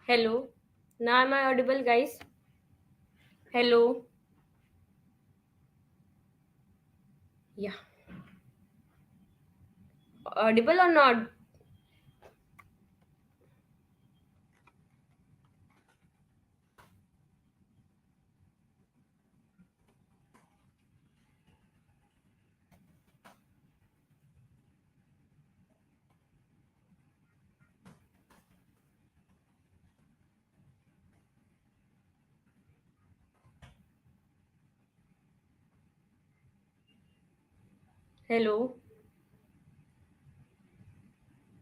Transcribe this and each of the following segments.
Hello. Now am I audible, guys? Hello. Yeah. Audible or not? Hello.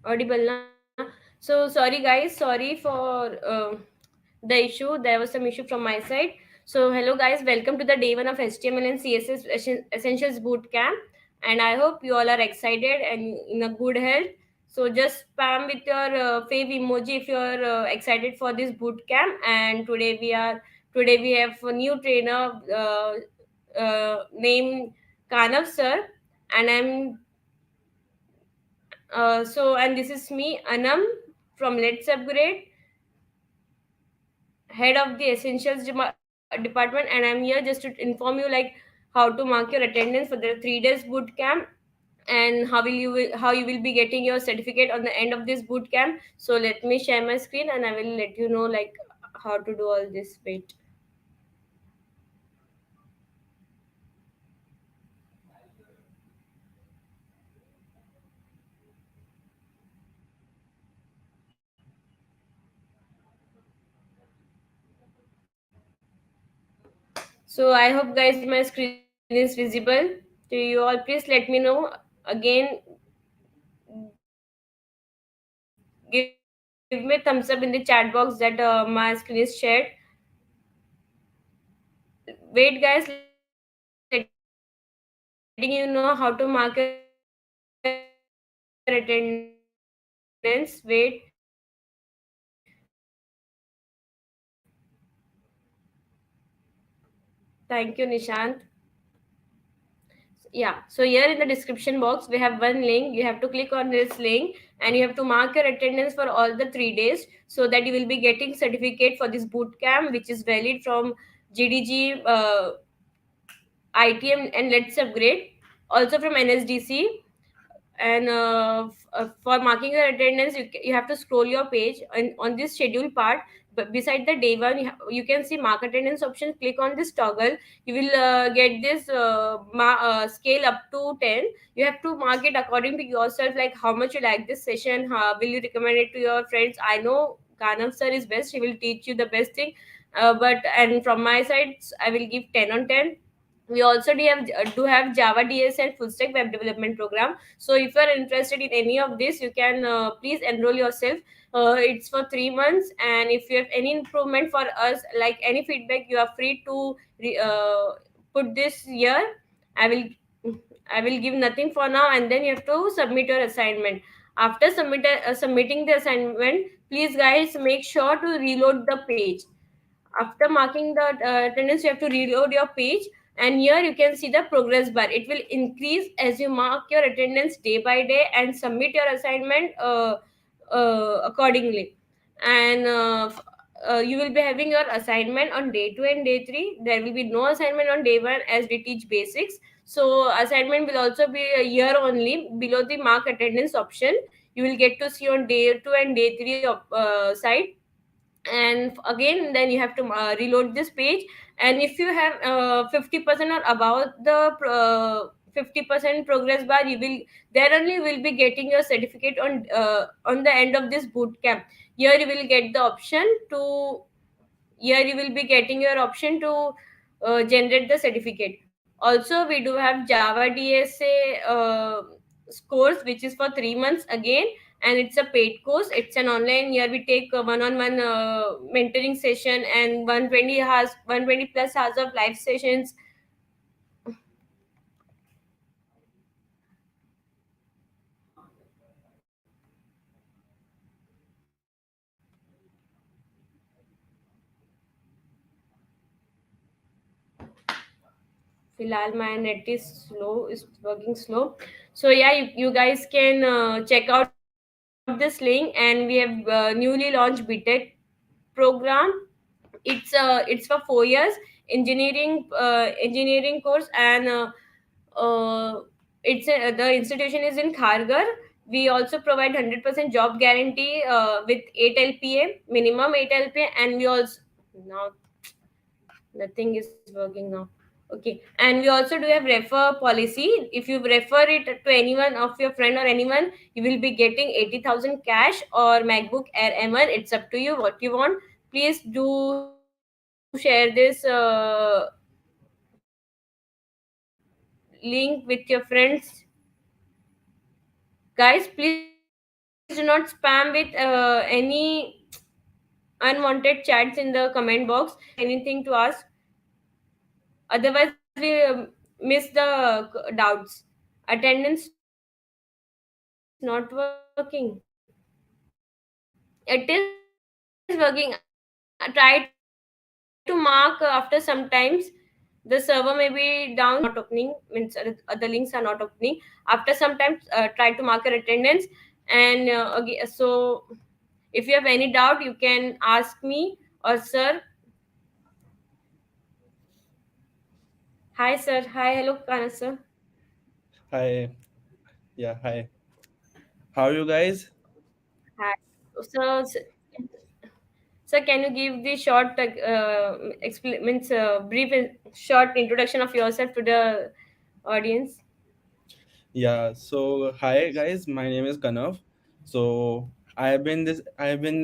Audible now? So sorry, guys. Sorry for the issue. There was some issue from my side. So hello, guys. Welcome to the day one of HTML and CSS Essentials Bootcamp. And I hope you all are excited and in a good health. So just spam with your fave emoji if you are excited for this bootcamp. And today we have a new trainer named Kanav sir, and and this is me, Anam from LetsUpgrade, head of the Essentials department, and I'm here just to inform you like how to mark your attendance for the 3 days boot camp and how you will be getting your certificate on the end of this boot camp. So let me share my screen and I will let you know like how to do all this. Wait. So I hope guys my screen is visible to you all. Please let me know again. Give me a thumbs up in the chat box that my screen is shared. Wait, guys, letting you know how to mark your attendance. Wait. Thank you, Nishant. Yeah, so here in the description box we have one link. You have to click on this link and you have to mark your attendance for all the 3 days so that you will be getting certificate for this boot camp, which is valid from GDG, ITM, and Let's Upgrade, also from NSDC. And for marking your attendance, you have to scroll your page and on this schedule part, but beside the day one you can see mark attendance option. Click on this toggle. You will get this scale up to 10. You have to mark it according to yourself, like how much you like this session, how will you recommend it to your friends. I know Kanav sir is best, he will teach you the best thing, but and from my side I will give 10 on 10. We also do have Java DSA and full stack web development program. So if you are interested in any of this, you can please enroll yourself. It's for 3 months, and if you have any improvement for us, like any feedback, you are free to put this here. I will I will give nothing for now, and then you have to submit your assignment. After submitting the assignment, please guys make sure to reload the page. After marking the attendance, you have to reload your page, and here you can see the progress bar. It will increase as you mark your attendance day by day and submit your assignment accordingly. And you will be having your assignment on day 2 and day 3. There will be no assignment on day 1 as we teach basics. So assignment will also be a year only below the mark attendance option. You will get to see on day 2 and day 3 side. And again then you have to reload this page. And if you have 50% or above the 50% progress bar, you will there only will be getting your certificate on the end of this boot camp. Here you will get the option to Here you will be getting your option to generate the certificate. Also we do have Java DSA course, which is for 3 months again, and it's a paid course. It's an online. Here we take a one-on-one mentoring session and 120 plus hours of live sessions. Filal, my net is working slow. So yeah, you guys can check out this link. And we have newly launched B.Tech program. It's for 4 years, engineering course, and the institution is in Kharghar. We also provide 100% job guarantee with 8 LPA, minimum 8 LPA, and we also now the thing is working now. Okay, and we also do have refer policy. If you refer it to anyone of your friend or anyone, you will be getting 80,000 cash or MacBook Air M1. It's up to you what you want. Please do share this link with your friends. Guys, please do not spam with any unwanted chats in the comment box. Anything to ask, otherwise we miss the doubts. Attendance not working. It is working. Try to mark after sometimes. The server may be down, not opening, means the links are not opening. After some time, try to mark your attendance. And so if you have any doubt, you can ask me or sir. Hi sir, hi, hello Kana sir. Hi. Yeah, hi. How are you guys? Hi. So, sir, can you give the short means brief short introduction of yourself to the audience? Yeah, so hi guys, my name is Kanav. So I've been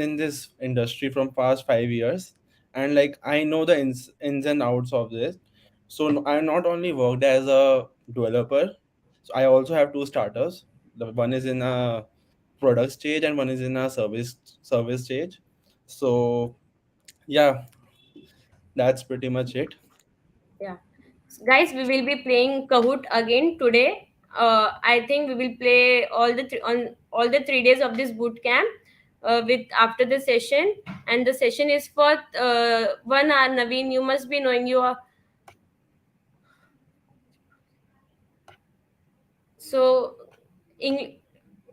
in this industry from past 5 years, and like I know the ins and outs of this. So I not only worked as a developer, so I also have two starters. The one is in a product stage and one is in a service stage. So yeah, that's pretty much it. Yeah, guys, we will be playing Kahoot again today. I think we will play on all the 3 days of this boot camp with after the session, and the session is for 1 hour. Naveen, you must be knowing you are so.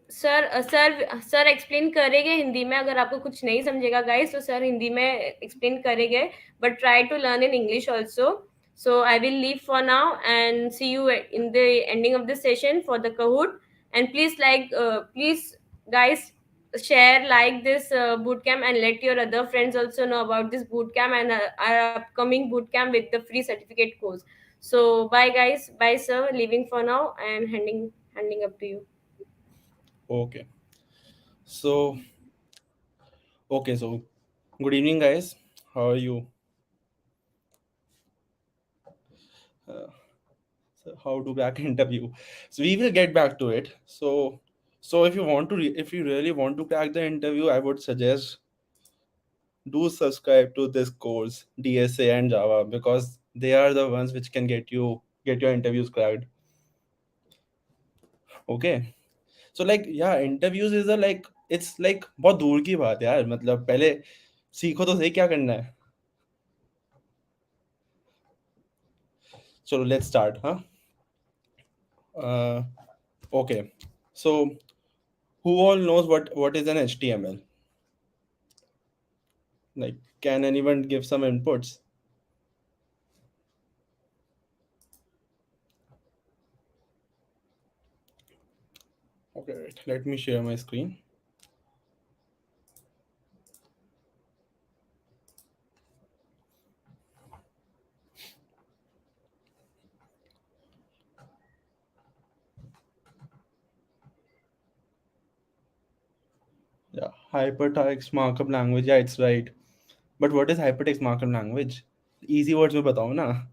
Sir explain करेंगे हिंदी में, अगर आपको कुछ नहीं समझेगा guys तो sir Hindi में explain करेंगे, but try to learn in English also. So I will leave for now and see you in the ending of the session for the Kahoot. And please guys, share like this bootcamp and let your other friends also know about this bootcamp and our upcoming bootcamp with the free certificate course. So bye guys, bye sir, leaving for now and handing up to you. Okay. So so good evening, guys. How are you? Uh, so how to back interview? So we will get back to it. So if you want to, if you really want to crack the interview, I would suggest do subscribe to this course, DSA and Java, because they are the ones which can get your interviews cracked. Okay. So like yeah, interviews is a like it's like बहुत दूर की बात है यार. मतलब पहले सीखो तो सही क्या करना है. So let's start, huh? Uh, okay. So who all knows what is an HTML? Like, can anyone give some inputs? Okay, right. Let me share my screen. Yeah, hypertext markup language. Yeah, it's right. But what is hypertext markup language? Easy words में बताओ ना.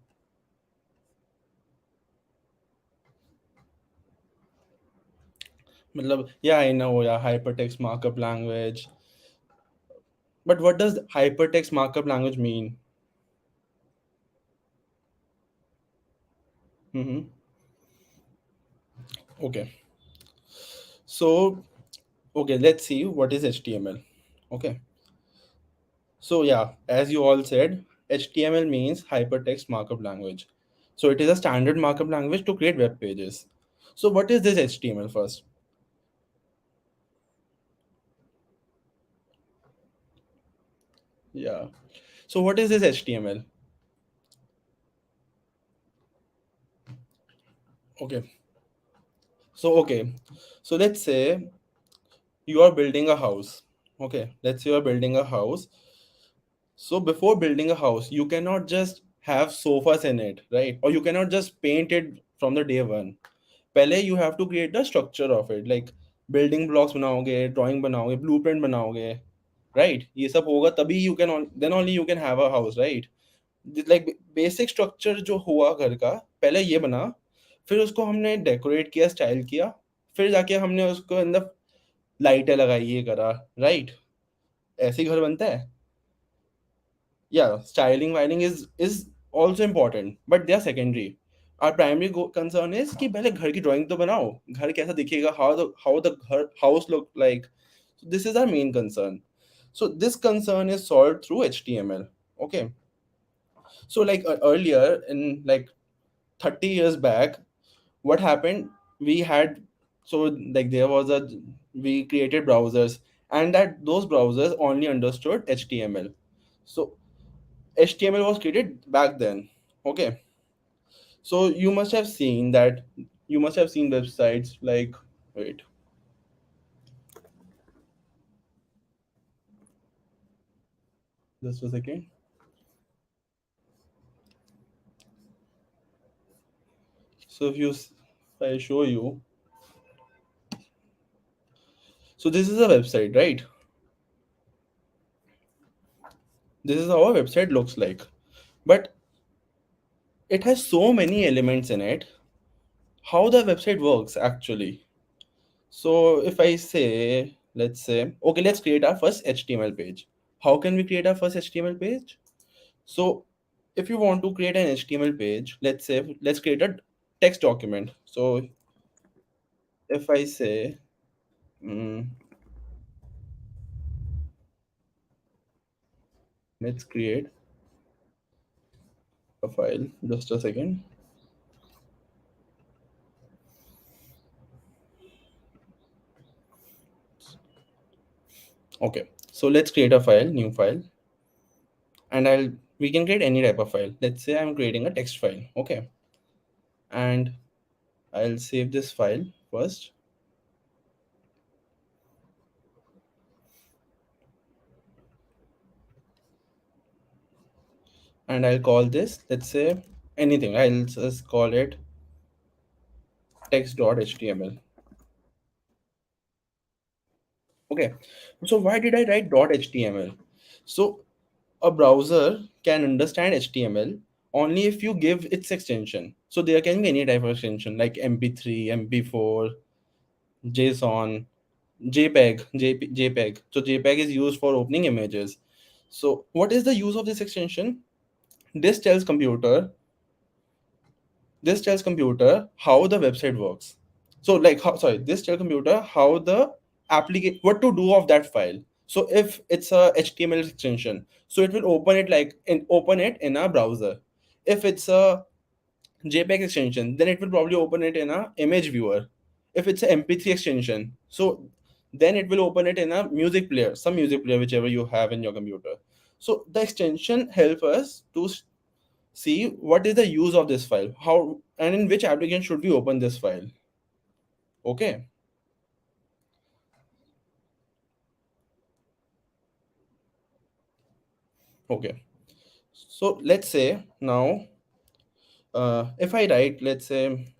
मतलब yeah, I know. Yeah, hypertext markup language. But what does hypertext markup language mean? Mm-hmm. Okay. So okay, let's see what is HTML. Okay. So yeah, as you all said, HTML means hypertext markup language. So it is a standard markup language to create web pages. So what is this HTML first? Yeah. So what is this HTML? Okay. Okay. So let's say you are building a house. Okay. Let's say you are building a house. So before building a house, you cannot just have sofas in it, right? Or you cannot just paint it from the day one. पहले you have to create the structure of it, like building blocks बनाओगे, drawing बनाओगे, blueprint बनाओगे, right? ये सब होगा तभी you can then only you can have a house, right? Like basic structure जो हुआ घर का, पहले ये बना, फिर उसको हमने डेकोरेट किया, स्टाइल किया, फिर जाके हमने उसको अंदर लाइटें लगाई, ये करा, राइट? ऐसे ही घर बनता है. Yeah, styling wiring is also important, but they are secondary. Our primary concern is कि पहले घर की drawing तो बनाओ, घर कैसा दिखेगा, how the house look like. So this is our main concern. So this concern is solved through HTML. Okay. So like earlier in like 30 years back, what happened? We had, so like there was a, we created browsers, and that those browsers only understood HTML. So HTML was created back then. Okay. So you must have seen that, you must have seen websites like, wait, just a second. So if I show you, so this is a website, right? This is how a website looks like. But it has so many elements in it. How the website works actually. So if I say, let's say, okay, let's create our first HTML page. How can we create our first HTML page? So if you want to create an HTML page, let's say, let's create a text document. So if I say, mm, let's create a file, just a second. Okay, so let's create a file, new file, and we can create any type of file. Let's say I'm creating a text file. Okay, and I'll save this file first, and I'll call this, let's say, anything. I'll just call it text.html. Okay, so why did I write .html? So a browser can understand HTML only if you give its extension. So there can be any type of extension like MP3, MP4, JSON, JPEG. So JPEG is used for opening images. So what is the use of this extension? This tells computer this tells computer how the website works. So like how, sorry, this tells computer how the application, what to do of that file. So if it's a HTML extension, so it will open it in a browser. If it's a JPEG extension, then it will probably open it in a image viewer. If it's a MP3 extension, so then it will open it in a music player, some music player, whichever you have in your computer. So the extension help us to see what is the use of this file, how and in which application should we open this file. Okay. Okay. So let's say now, if I write, let's say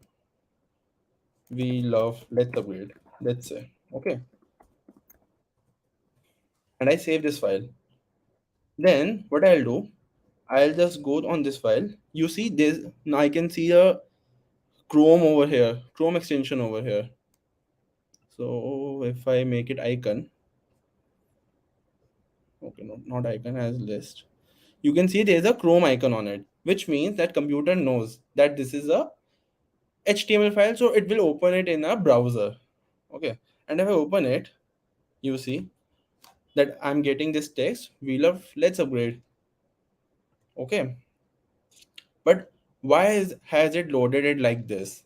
we love let's upgrade, let's say, okay, and I save this file. Then what I'll do, I'll just go on this file. You see this, now I can see a Chrome over here, Chrome extension over here. So if I make it icon, okay, no, not icon, as list, you can see there's a Chrome icon on it, which means that computer knows that this is a HTML file, so it will open it in a browser. Okay, and if I open it, you see that I'm getting this text, we love let's upgrade. Okay, but has it loaded it like this?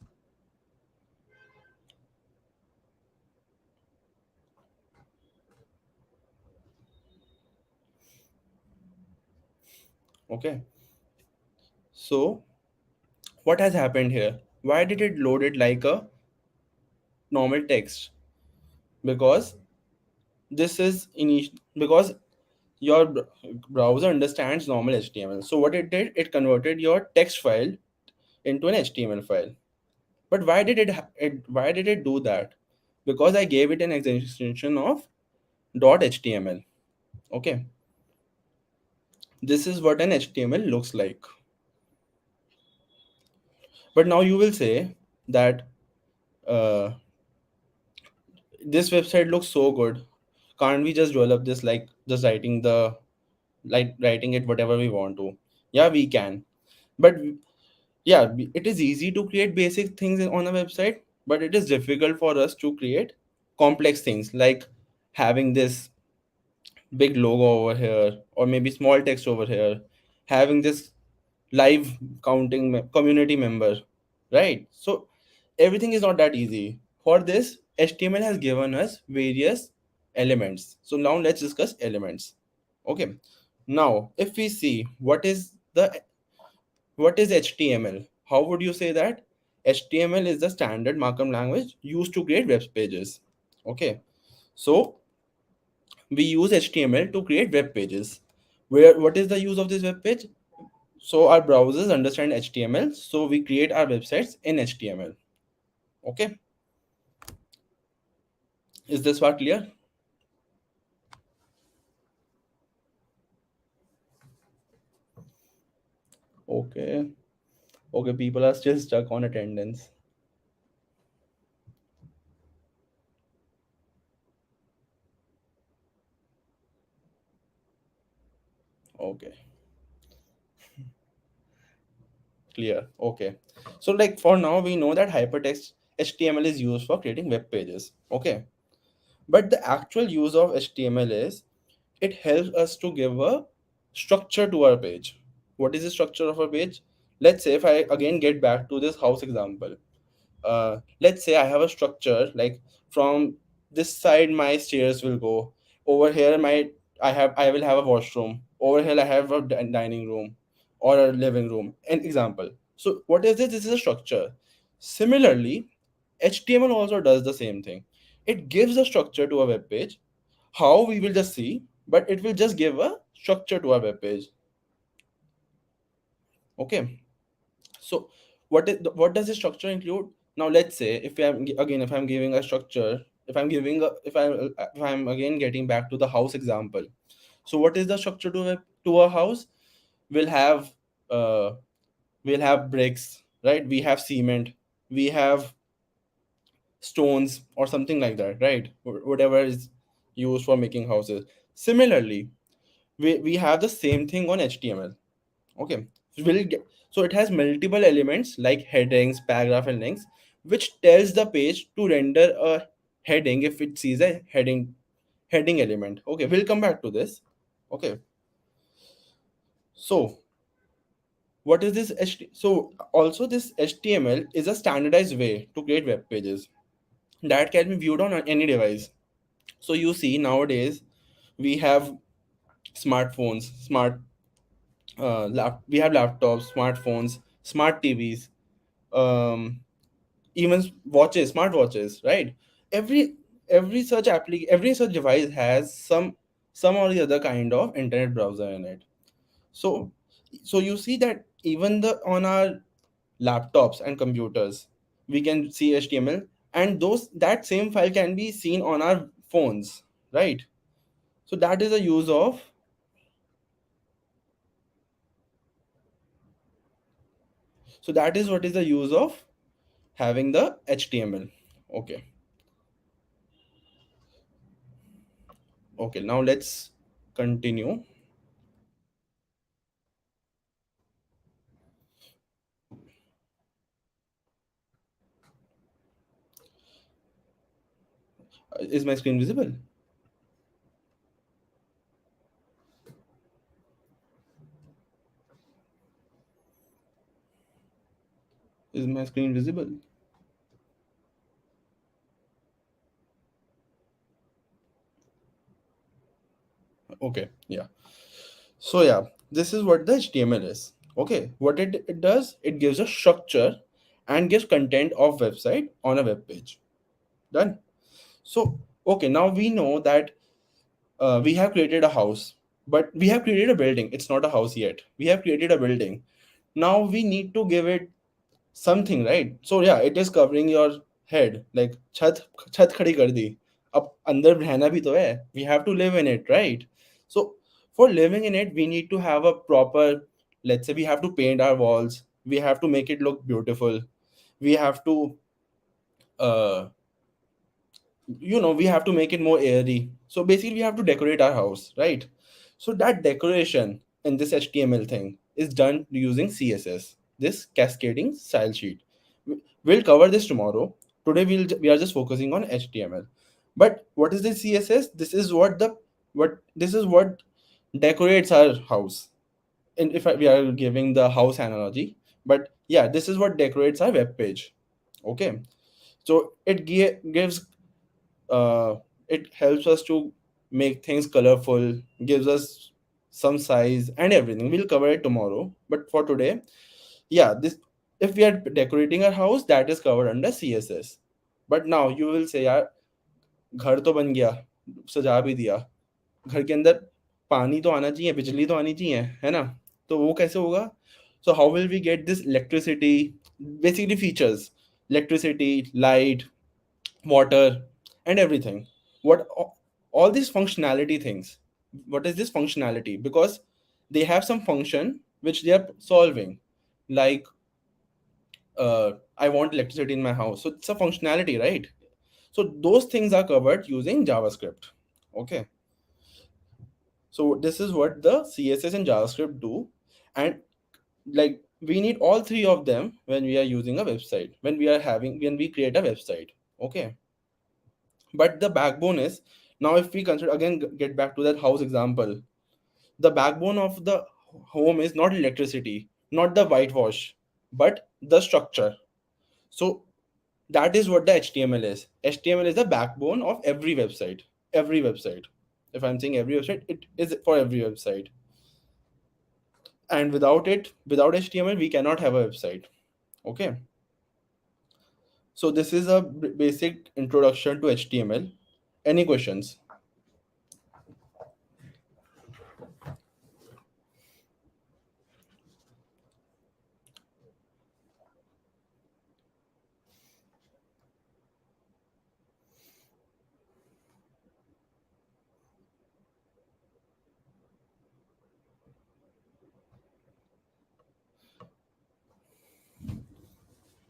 Okay, so what has happened here? Why did it load it like a normal text? Because this is because your browser understands normal HTML. So what it did, it converted your text file into an HTML file. But why did it do that? Because I gave it an extension of .html. Okay, this is what an HTML looks like. But now you will say that uh, this website looks so good. Can't we just develop this like just writing it whatever we want to? Yeah, we can. But yeah, it is easy to create basic things on a website, but it is difficult for us to create complex things like having this big logo over here or maybe small text over here, having this live community member, right? So everything is not that easy. For this, HTML has given us various elements. So now let's discuss elements. Okay, now if we see what is HTML, how would you say that? HTML is the standard markup language used to create web pages. Okay, so we use HTML to create web pages. Where what is the use of this web page? So our browsers understand HTML, so we create our websites in HTML. Okay, is this part clear? Okay, okay, people are still stuck on attendance. Okay, clear. Okay, so like for now we know that hypertext HTML is used for creating web pages. Okay, but the actual use of HTML is it helps us to give a structure to our page. What is the structure of a page? Let's say if I again get back to this house example, let's say I have a structure like from this side my stairs will go over here. I will have a washroom over here. I have a dining room or a living room. An example. So what is this? This is a structure. Similarly, HTML also does the same thing. It gives a structure to a web page. How we will just see, but it will just give a structure to a web page. Okay. So what does the structure include? Now let's say if I'm giving a structure, if I'm again getting back to the house example. So what is the structure to a house? We'll have uh we'll have bricks, right? We have cement, we have stones or something like that, right? Whatever is used for making houses. Similarly, we have the same thing on HTML. Okay, so it has multiple elements like headings, paragraph, and links, which tells the page to render a heading if it sees a heading element. Okay, we'll come back to this. Okay, so what is this so also this HTML is a standardized way to create web pages that can be viewed on any device. So you see nowadays we have smartphones, we have laptops, smartphones, smart TVs, um, even watches, smartwatches, right? every every such device has some or the other kind of internet browser in it. So you see that even the on our laptops and computers we can see HTML, and those that same file can be seen on our phones, right? So that is a use of so that is what is the use of having the HTML. Okay, okay, now let's continue. Is my screen visible? Is my screen visible? Okay, yeah. So yeah, This is what the HTML is. Okay, what it does, it gives a structure and gives content of website on a web page. Done. So okay, now we know that we have created a house, but we have created a building. It's not a house yet. We have created a building. Now we need to give it something, right? So yeah, it is covering your head, like छत खड़ी कर दी. अब अंदर रहना भी तो है. We have to live in it, right? So for living in it, we need to have a proper, let's say we have to paint our walls, we have to make it look beautiful, we have to uh we have to make it more airy. So basically we have to decorate our house, right? So that decoration in this HTML thing is done using CSS, this cascading style sheet. We'll cover this tomorrow. Today we are just focusing on HTML. But what is the CSS? This is what decorates our house. And if we are giving the house analogy, but yeah, this is what decorates our web page. Okay, so gives it helps us to make things colorful, gives us some size and everything. We'll cover it tomorrow, but for today, yeah, this, if we are decorating our house, that is covered under CSS. But now you will say यार, घर तो बन गया, सजा भी दिया, घर के अंदर पानी तो आना चाहिए, बिजली तो आनी चाहिए, है ना? तो वो कैसे होगा? So how will we get this electricity, basically features, electricity, light, water, and everything? What all these functionality things? What is this functionality? Because they have some function which they are solving, like I want electricity in my house, so it's a functionality, right? So those things are covered using JavaScript. Okay, so this is what the CSS and JavaScript do, and like we need all three of them when we are using a website, when we create a website. Okay, but the backbone is, now if we consider again, get back to that house example, the backbone of the home is not electricity, not the whitewash, but the structure. So that is what the HTML is. HTML is the backbone of every website. Every website. If I'm saying every website, it is for every website. And without it, without HTML, we cannot have a website. Okay. So this is a basic introduction to HTML. Any questions?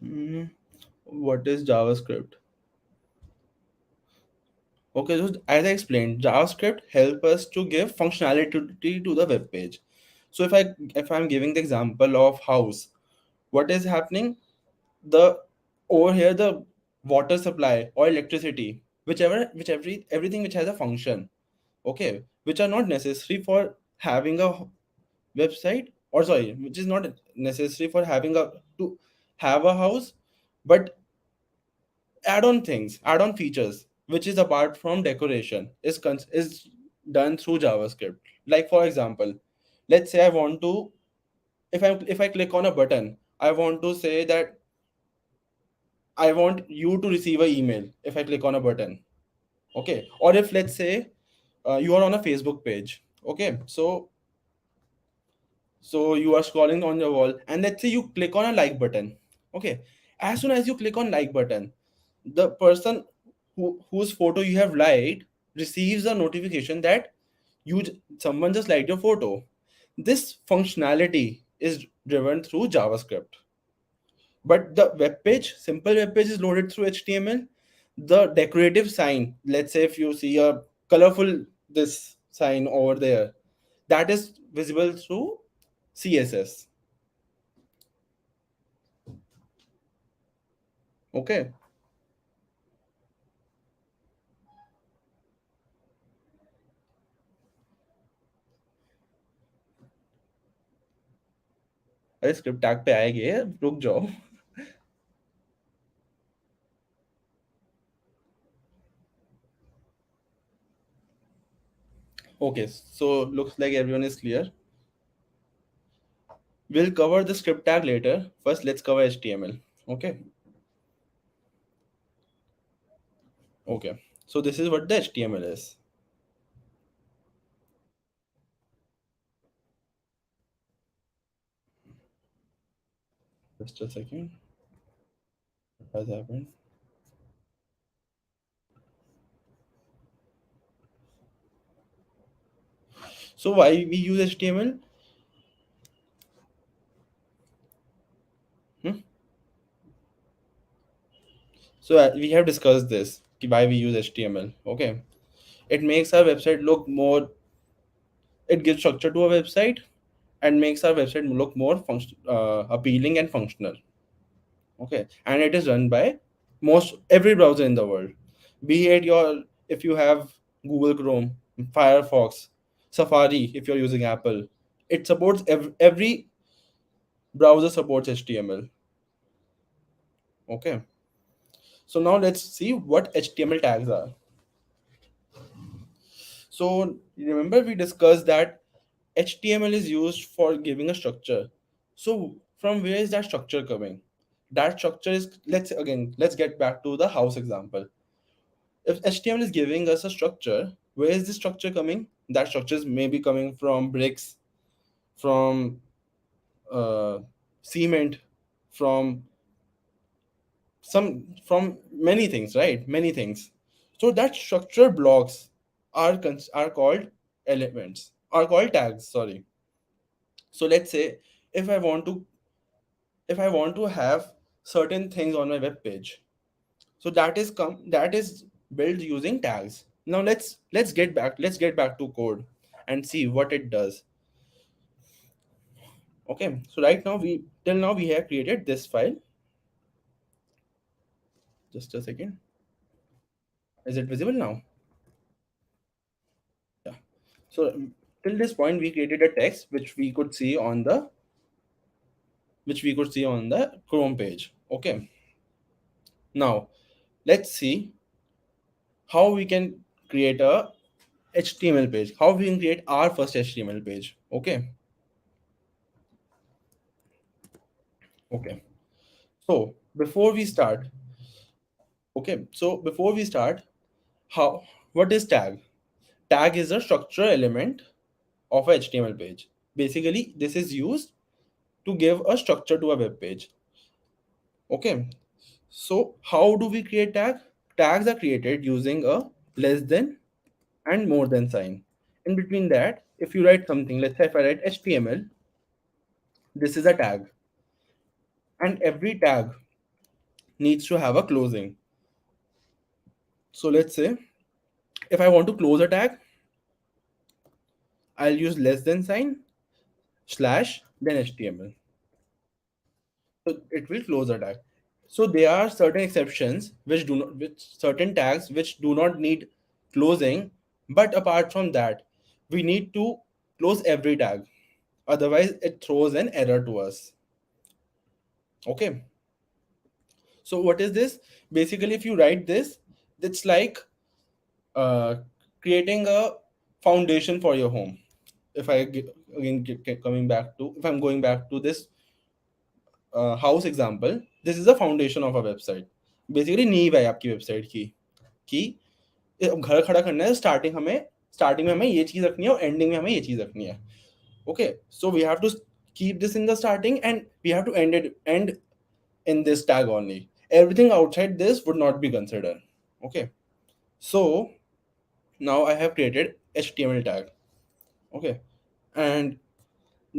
Hmm, what is JavaScript? Okay, so as I explained, JavaScript help us to give functionality to the web page. So if I'm giving the example of house, what is happening? The over here the water supply or electricity, everything which has a function, okay, which are not necessary for having a website, or sorry, which is not necessary for having a to have a house, but add-on things, add-on features, which is apart from decoration, is done through JavaScript. Like for example, let's say I want to, if I click on a button, I want to say that I want you to receive an email if I click on a button. Okay. Or if let's say you are on a Facebook page. Okay. So you are scrolling on your wall, and let's say you click on a like button. Okay. As soon as you click on like button, the person whose photo you have liked receives a notification that someone just liked your photo. This functionality is driven through JavaScript. But the web page, simple web page is loaded through HTML. The decorative sign, let's say if you see a colorful this sign over there, that is visible through CSS. Okay. अरे script tag पे आएंगे, रुक जाओ. Okay, so looks like everyone is clear. We'll cover the script tag later. First, let's cover HTML. Okay. Okay. So this is what the HTML is. Just a second. What has happened? So why we use HTML? Hmm? So we have discussed this. Why we use HTML. Okay. It makes our website look more. It gives structure to our website and makes our website look more appealing and functional. Okay, and it is run by most every browser in the world, be it your if you have Google Chrome, Firefox, Safari if you're using Apple. It supports every browser supports HTML. Okay, so now let's see what HTML tags are. So remember we discussed that HTML is used for giving a structure. So from where is that structure coming? That structure is, let's get back to the house example. If HTML is giving us a structure, where is this structure coming? That structure is maybe coming from bricks, from uh, cement, from from many things, right? Many things. So that structure blocks are called elements, are called tags. Sorry. So let's say if I want to if I want to have certain things on my web page, so that is built using tags. Now let's get back to code and see what it does. Okay, so right now we till now we have created this file. Just a second. Is it visible now? Yeah. So till this point we created a text which we could see on the Chrome page. Okay. Now let's see how we can create a HTML page. How we can create our first HTML page. Okay. Okay. So before we start, how what is tag? Tag is a structural element of a HTML page. Basically, this is used to give a structure to a web page. Okay. So how do we create tag? Tags are created using a less than and more than sign. In between that, if you write something, let's say if I write HTML, this is a tag, and every tag needs to have a closing. So let's say if I want to close a tag, I'll use less than sign slash then HTML. So it will close the tag. So there are certain exceptions which certain tags which do not need closing, but apart from that, we need to close every tag. Otherwise, it throws an error to us. Okay. So what is this? Basically, if you write this, it's like uh, creating a foundation for your home. If I again coming back to if I'm going back to this house example this is the foundation of a website basically नींव है आपकी website की कि अब घर खड़ा करना है स्टार्टिंग में हमें ये चीज रखनी है और एंडिंग में हमें ये चीज रखनी है okay so we have to keep this in the starting and we have to end in this tag only. Everything outside this would not be considered. Okay, so now I have created HTML tag. Okay, and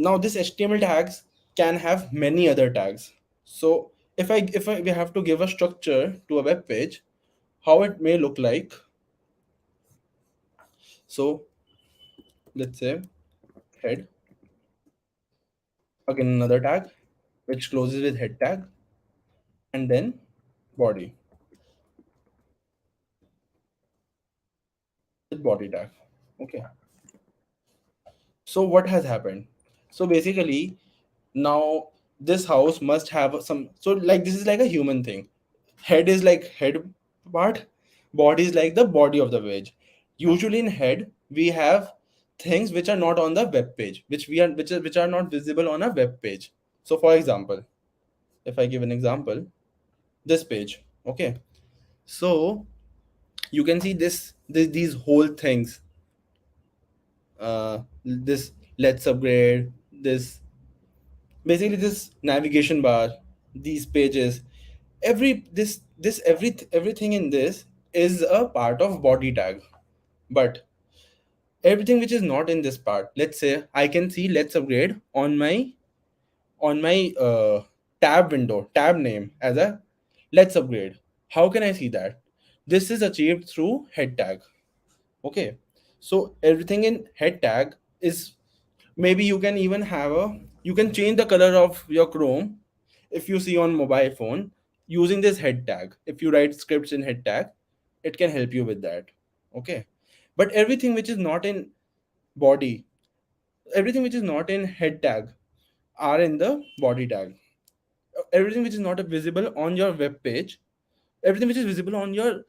now this HTML tags can have many other tags. So if I we have to give a structure to a web page, how it may look like. So let's say head, again another tag which closes with head tag, and then body with body tag. Okay. So what has happened? So basically now this house must have some, so like this is like a human thing. Head is like head part, body is like the body of the page. Usually in head we have things which are not on the web page, which are not visible on a web page. So for example, if I give an example, this page, okay, so you can see these whole things, this let's upgrade, this basically this navigation bar, these pages, everything in this is a part of body tag. But everything which is not in this part, let's say I can see let's upgrade on my tab window, tab name as a let's upgrade. How can I see that? This is achieved through head tag. Okay, so everything in head tag is, maybe you can even have a, you can change the color of your Chrome if you see on mobile phone using this head tag. If you write scripts in head tag, it can help you with that. Okay, but everything which is not in body, everything which is not in head tag are in the body tag. Everything which is not visible on your web page, everything which is visible on your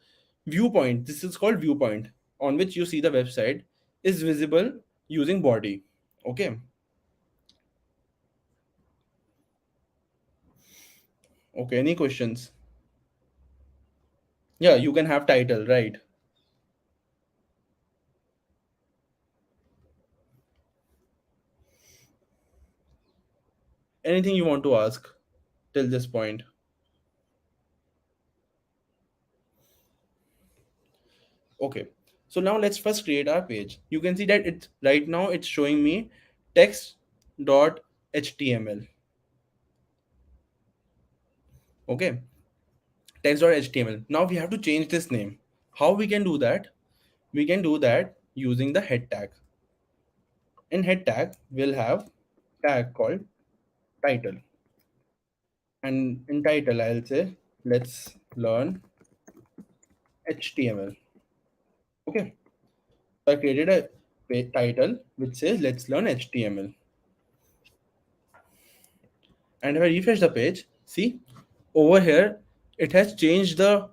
viewpoint, this is called viewpoint, on which you see the website, is visible using body. Okay. Okay, any questions? Yeah, you can have title, right? Anything you want to ask till this point? Okay, so now let's first create our page. You can see that it's right now it's showing me text.html. Okay, text.html. Now we have to change this name. How we can do that? We can do that using the head tag. In head tag, we'll have tag called title. And in title, I'll say, let's learn HTML. Okay. So I created a title which says, let's learn HTML. And if I refresh the page, see over here, it has changed the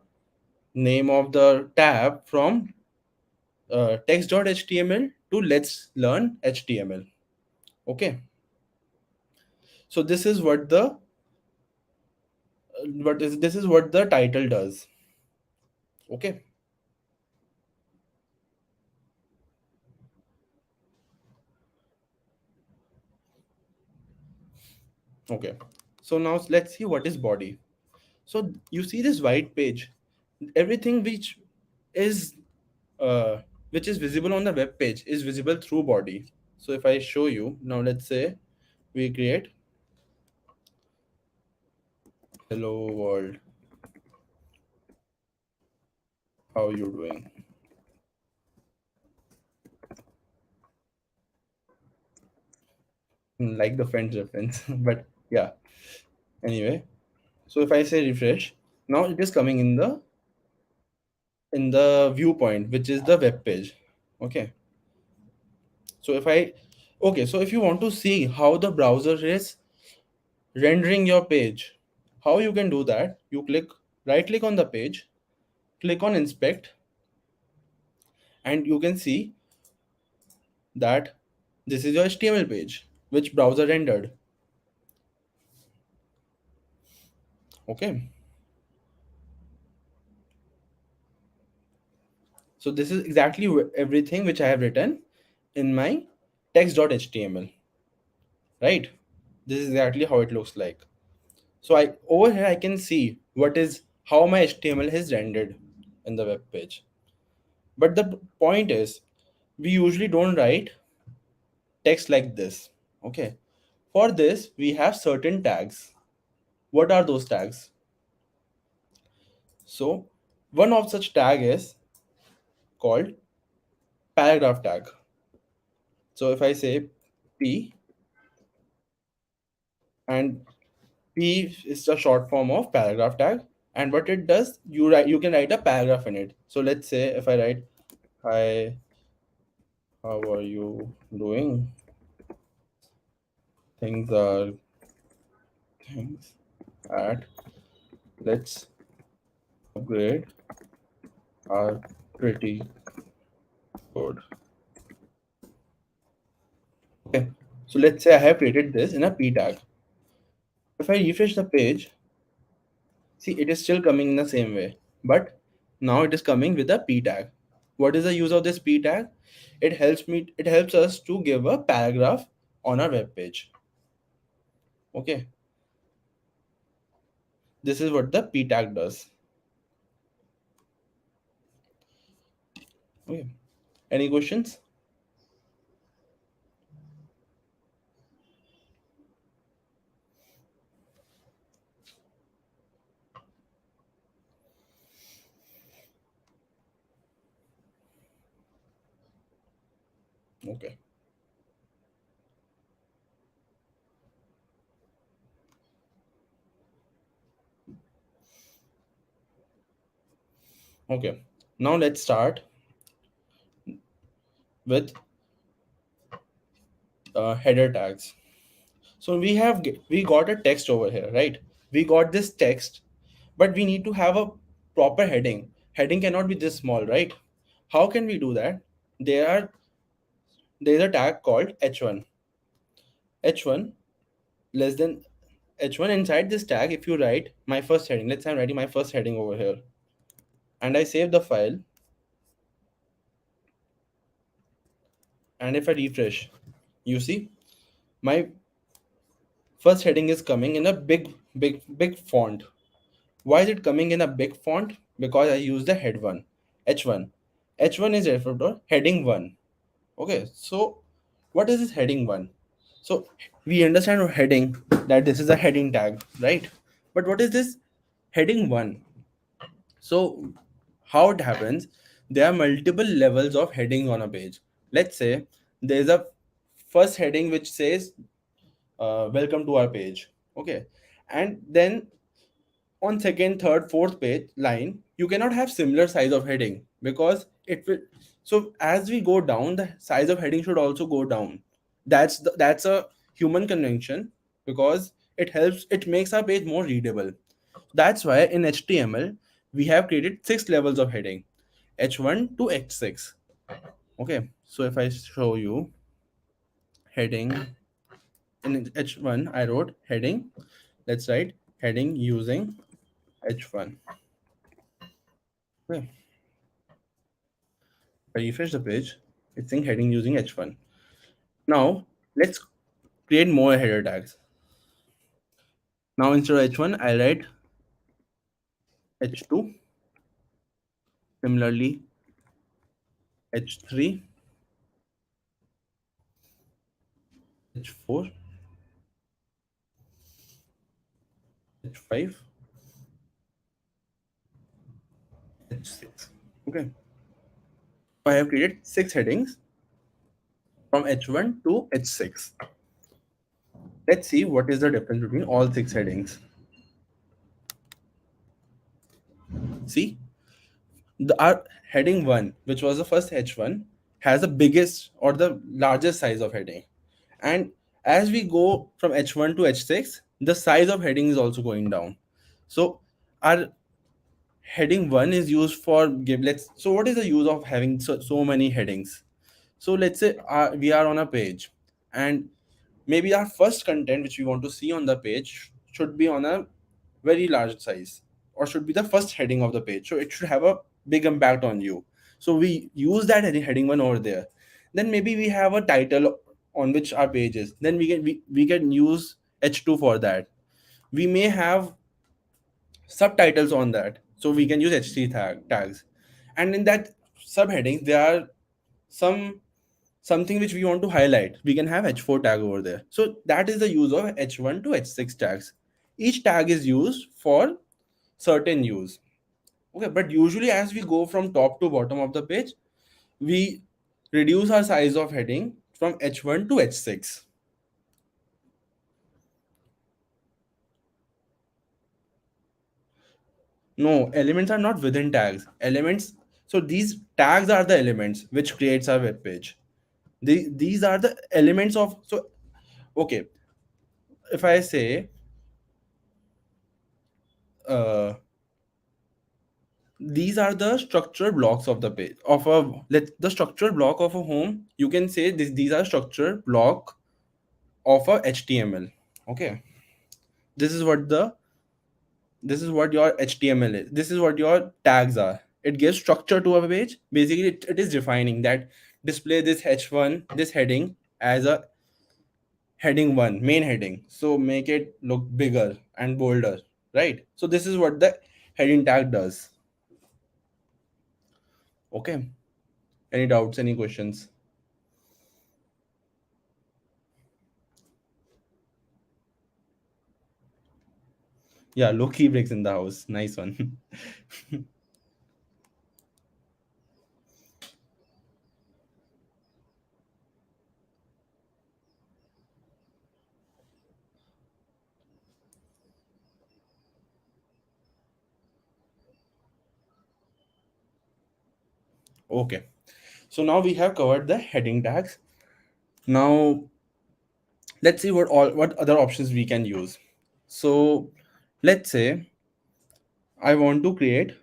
name of the tab from text.html to let's learn HTML. Okay. So this is what the title does. Okay. Okay. So now let's see what is body. So you see this white page, everything is uh, which is visible on the web page is visible through body. So if I show you now, let's say we create hello world, how you doing? Like the Friends reference, but yeah. Anyway, so if I say refresh, now it is coming in the viewpoint, which is the web page. Okay. So if I okay, so if you want to see how the browser is rendering your page, how you can do that? You right click on the page, click on inspect, and you can see that this is your HTML page which browser rendered. Okay, so this is exactly everything which I have written in my text.html, right? This is exactly how it looks like. So I over here I can see what is how my HTML is rendered in the web page. But the point is, we usually don't write text like this. Okay, for this we have certain tags. What are those tags? So one of such tag is called paragraph tag. So if I say P, and P is a short form of paragraph tag, and what it does, you can write a paragraph in it. So let's say if I write, hi, how are you doing? Things are things at let's upgrade are pretty good. Okay, so let's say I have created this in a p tag. If I refresh the page, see, it is still coming in the same way, but now it is coming with a p tag. What is the use of this p tag? It helps us to give a paragraph on our web page. Okay, this is what the p tag does. Okay, any questions? Okay, okay, now let's start with header tags. So we got a text over here, right? We got this text, but we need to have a proper heading. Heading cannot be this small, right? How can we do that? There is a tag called h1. H1 less than h1. Inside this tag, if you write my first heading, let's say I'm writing my first heading over here, and I save the file, and if I refresh, you see my first heading is coming in a big font. Why is it coming in a big font? Because I use the head one, h1. H1 is referred to heading 1. Okay, so what is this heading 1? So we understand our heading, that this is a heading tag, right? But what is this heading 1? So how it happens, there are multiple levels of heading on a page. Let's say there's a first heading which says welcome to our page. Okay, and then on second, third, fourth page line, you cannot have similar size of heading, because it will. So as we go down, the size of heading should also go down. That's a human convention, because it makes our page more readable. That's why in HTML we have created 6 levels of heading, h1 to h6. Okay, so if I show you heading, in h1 I wrote heading. Let's write heading using h1. Okay, if I refresh the page, it's saying heading using h1. Now let's create more header tags. Now instead of h1, I'll write h2, similarly h3, h4, h5, h6. Okay, so I have created 6 headings from h1 to h6. Let's see what is the difference between all 6 headings. See, our heading 1, which was the first h1, has the biggest or the largest size of heading. And as we go from h1 to h6, the size of heading is also going down. So our heading 1 is used for give let's so what is the use of having so many headings? So let's say we are on a page, and maybe our first content which we want to see on the page should be on a very large size, or should be the first heading of the page, so it should have a big impact on you. So we use that heading 1 over there. Then maybe we have a title on which our page is, then we can use h2 for that. We may have subtitles on that, so we can use tags. And in that subheading there are something which we want to highlight, we can have h4 tag over there. So that is the use of h1 to h6 tags. Each tag is used for certain use. Okay, but usually as we go from top to bottom of the page, we reduce our size of heading from h1 to h6. No, elements are not within tags. Elements, so these tags are the elements which creates our web page. These are the elements of, so okay, if I say uh, these are the structural blocks of the page of a let the structural block of a home, you can say these are structural block of a HTML. Okay, this is what the this is what your HTML is. This is what your tags are. It gives structure to a page. Basically, it is defining that display this h1, this heading as a heading one, main heading. So make it look bigger and bolder, right? So this is what the heading tag does. Okay. Any doubts? Any questions? Yeah, low key breaks in the house. Nice one. Okay. So now we have covered the heading tags. Now let's see what other options we can use. So let's say I want to create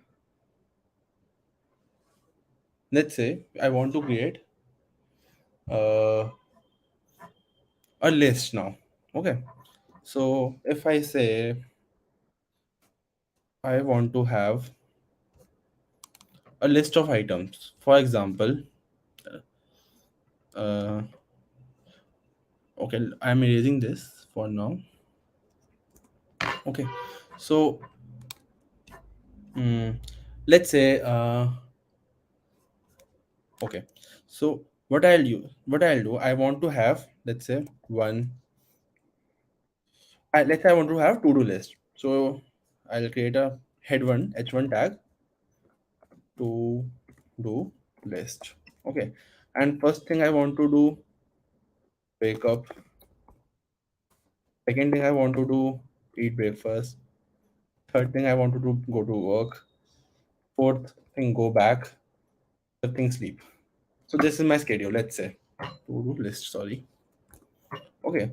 let's say I want to create uh, a list now. Okay. So if I say I want to have a list of items, for example, uh, okay, I'm erasing this for now. Okay. So mm, let's say okay. So what I'll do, I want to have, let's say, let's say I want to have to-do list. So I'll create a head one h1 tag to do list. Okay. And first thing I want to do, wake up. Second thing I want to do, eat breakfast. Third thing I want to do, go to work. Fourth thing, go back. Fifth thing, sleep. So this is my schedule, let's say. To-do list, sorry. Okay.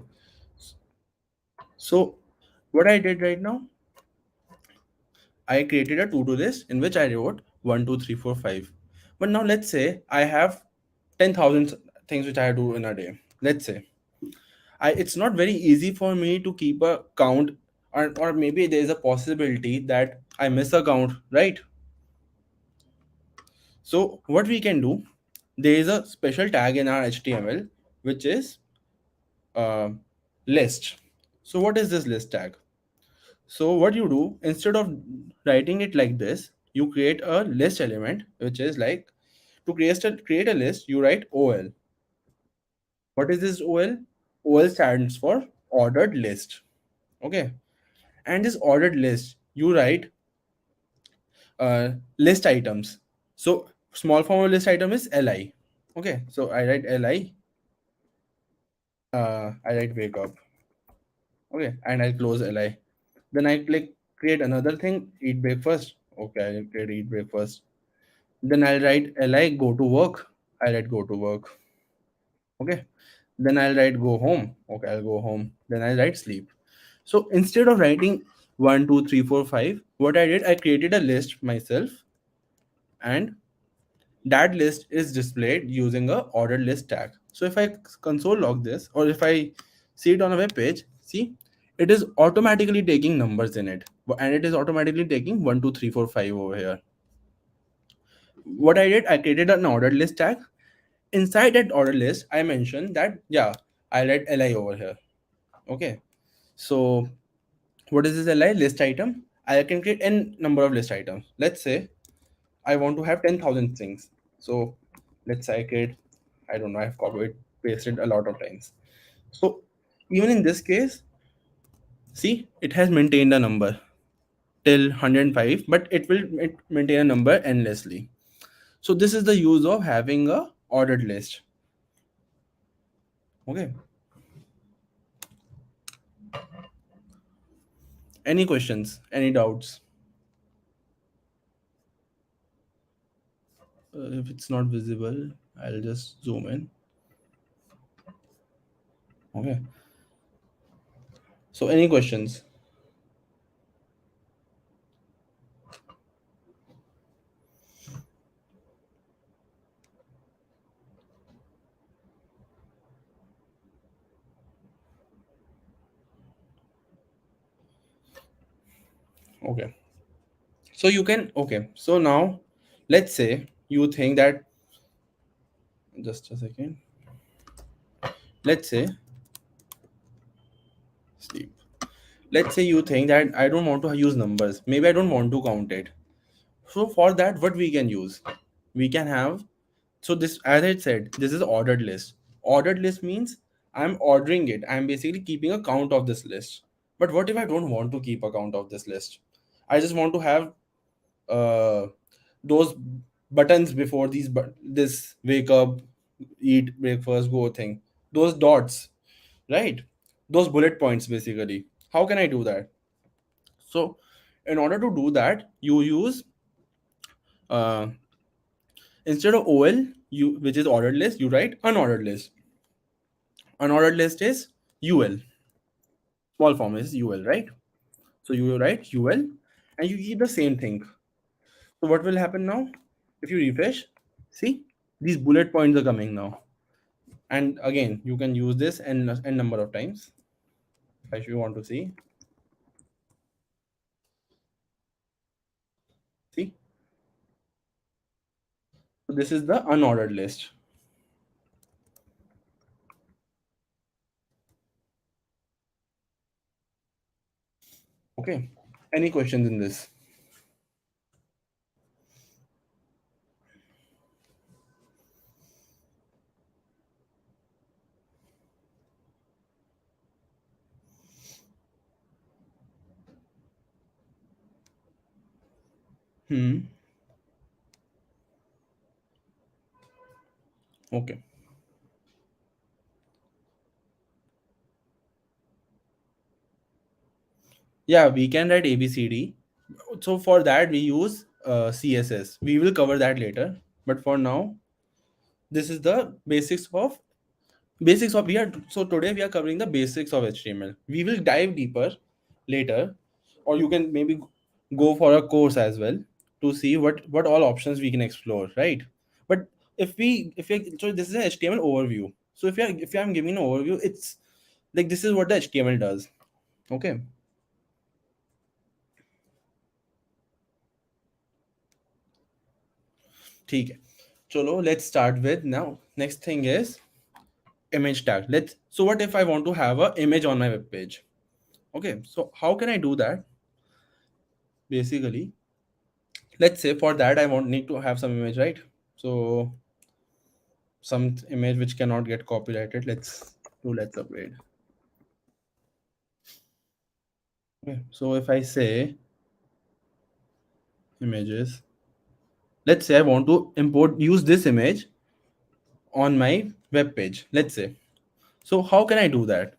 So what I did right now, I created a to-do list in which I wrote 1, 2, 3, 4, 5. But now let's say I have 10,000 things which I do in a day. Let's say it's not very easy for me to keep a count, or maybe there is a possibility that I miss a count, right? So what we can do, there is a special tag in our HTML which is uh, list. So what is this list tag? So what you do, instead of writing it like this, you create a list element which is like, to create a list, you write OL. What is this OL? OL stands for ordered list. Okay. And this ordered list, you write list items. So small form of list item is li. Okay, so I write li. I write wake up. Okay, and I close li. Then I click create another thing, eat breakfast. Okay, I create eat breakfast. Then I'll write li go to work. I write go to work. Okay. Then I'll write go home. Okay, I'll go home. Then I'll write sleep. So instead of writing 1, 2, 3, 4, 5, what I did, I created a list myself, and that list is displayed using a ordered list tag. So if I console log this, or if I see it on a web page, see, it is automatically taking numbers in it, and it is automatically taking 1, 2, 3, 4, 5 over here. What I did, I created an ordered list tag. Inside that ordered list, I mentioned that, yeah, I write li over here. Okay. So what is this li? List item. I can create n number of list items. Let's say I want to have 10,000 things. So let's say I create, I don't know, I've copied, pasted a lot of times. So even in this case, see, it has maintained a number till 105, but it maintain a number endlessly. So this is the use of having a ordered list. Okay. Any questions? Any doubts? If it's not visible, I'll just zoom in. Okay. So any questions? Okay. So you can, okay. So now let's say you think that, just a second. Let's say, sleep. Let's say you think that I don't want to use numbers. Maybe I don't want to count it. So for that, what we can use? We can have, so this, as I said, this is ordered list. Ordered list means I'm ordering it. I'm basically keeping a count of this list. But what if I don't want to keep a count of this list? I just want to have uh, those buttons before these, but this wake up, eat breakfast, go thing. Those dots, right? Those bullet points basically. How can I do that? So in order to do that, you use uh, instead of OL, you, which is ordered list, you write unordered list. Unordered list is UL. Small form is UL, right? So you write UL and you keep the same thing. So what will happen now? If you refresh, see, these bullet points are coming now. And again, you can use this n number of times if you want to see. See, so this is the unordered list. Okay. Any questions in this? Hmm. Okay. Yeah, we can write ABCD. So for that we use CSS. We will cover that later. But for now, this is the basics of we are, so today we are covering the basics of HTML. We will dive deeper later, or you can maybe go for a course as well to see what all options we can explore, right? But if we so this is an HTML overview. So if I'm giving an overview, it's like this is what the HTML does. Okay. ठीक है. Chalo, let's start with now. Next thing is image tag. Let's, so what if I want to have a image on my web page? Okay, so how can I do that? Basically, let's say for that I want need to have some image, right? So some image which cannot get copyrighted. Let's upgrade. Okay, so if I say images, let's say I want to import use this image on my web page, let's say. So how can I do that?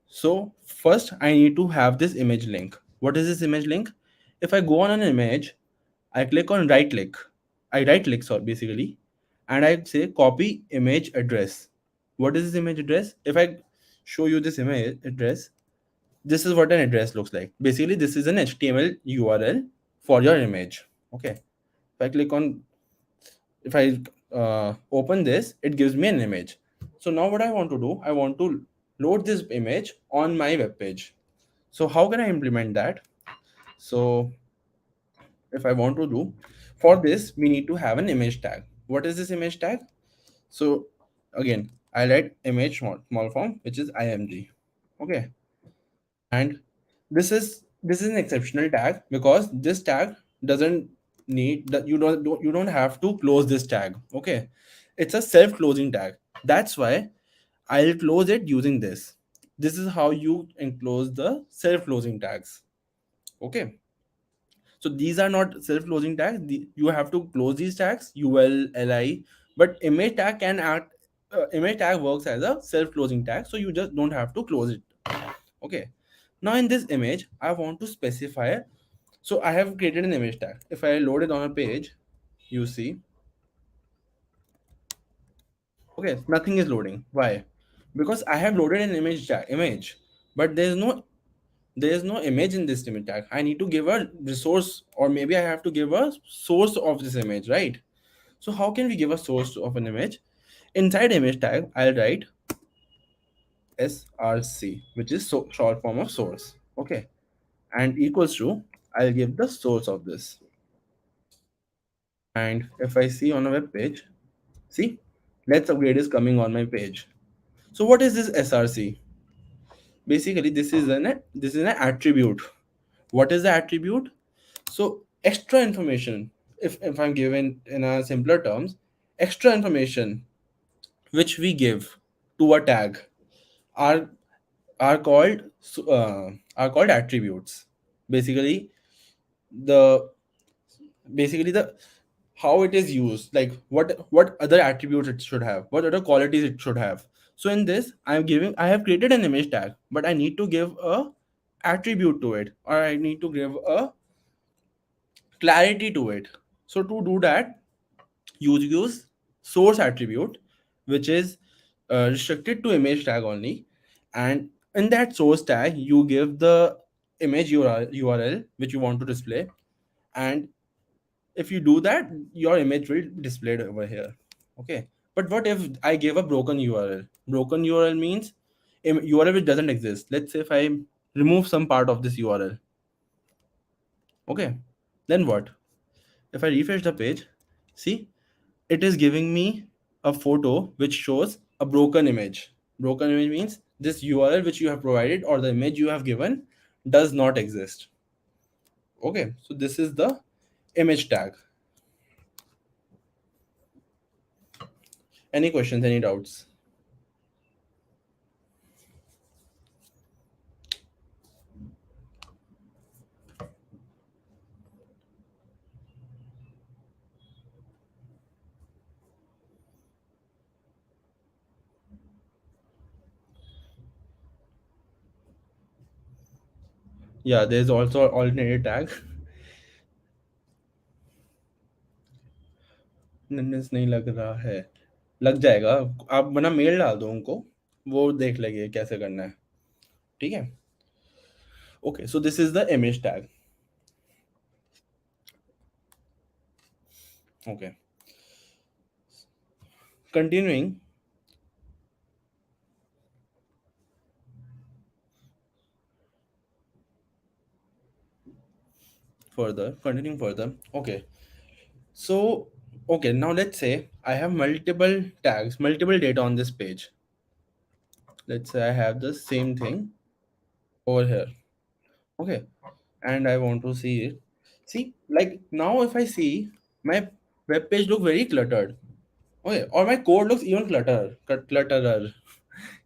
So first I need to have this image link. What is this image link? If I go on an image, I click on right click. I right click, sorry, basically, and I say copy image address. What is this image address? If I show you this image address, this is what an address looks like. Basically, this is an HTML URL for your image. Okay. If I click on, if I open this, it gives me an image. So now what I want to do, I want to load this image on my web page. So how can I implement that? So if I want to do, for this we need to have an image tag. What is this image tag? So again, I write image small form, which is img. Okay. And this is an exceptional tag because this tag doesn't need that, you don't have to close this tag. Okay, it's a self closing tag. That's why I'll close it using this. This is how you enclose the self closing tags. Okay, so these are not self closing tags. You have to close these tags ul li, but image tag can act, image tag works as a self closing tag, so you just don't have to close it. Okay, now in this image I want to specify, so I have created an image tag. If I load it on a page, you see, okay, nothing is loading. Why? Because I have loaded an image tag, image, but there is no image in this image tag. I need to give a resource, or maybe I have to give a source of this image, right? So how can we give a source of an image? Inside image tag, I'll write src, which is short form of source. Okay, and equals to, I'll give the source of this. And if I see on a web page, see, let's upgrade is coming on my page. So what is this src? Basically, this is an attribute. What is the attribute? So extra information, if I'm given in a simpler terms, extra information which we give to a tag are are called are called attributes. Basically, the the how it is used, like what other attributes it should have, what other qualities it should have. So in this, I have created an image tag, but I need to give a attribute to it, or I need to give a clarity to it. So to do that, you use source attribute, which is restricted to image tag only. And in that source tag, you give the image URL which you want to display. And if you do that, your image will be displayed over here. Okay. But what if I give a broken URL? Broken URL means URL which doesn't exist. Let's say if I remove some part of this URL. Okay. Then what? If I refresh the page, see, it is giving me a photo which shows a broken image. Broken image means this URL which you have provided or the image you have given does not exist. Okay, so this is the image tag. Any questions, any doubts? Yeah, there's also alternative tag. नन्नेस नहीं लग रहा है, लग जाएगा। आप बना mail डाल दो उनको, वो देख लेंगे कैसे करना है। ठीक है। Okay, so this is the image tag. Okay, continuing further. Okay, so okay, now let's say I have multiple tags, multiple data on this page. Let's say I have the same thing over here. Okay, and I want to see it. See, like now if I see my web page look very cluttered. Okay, or my code looks even clutterer.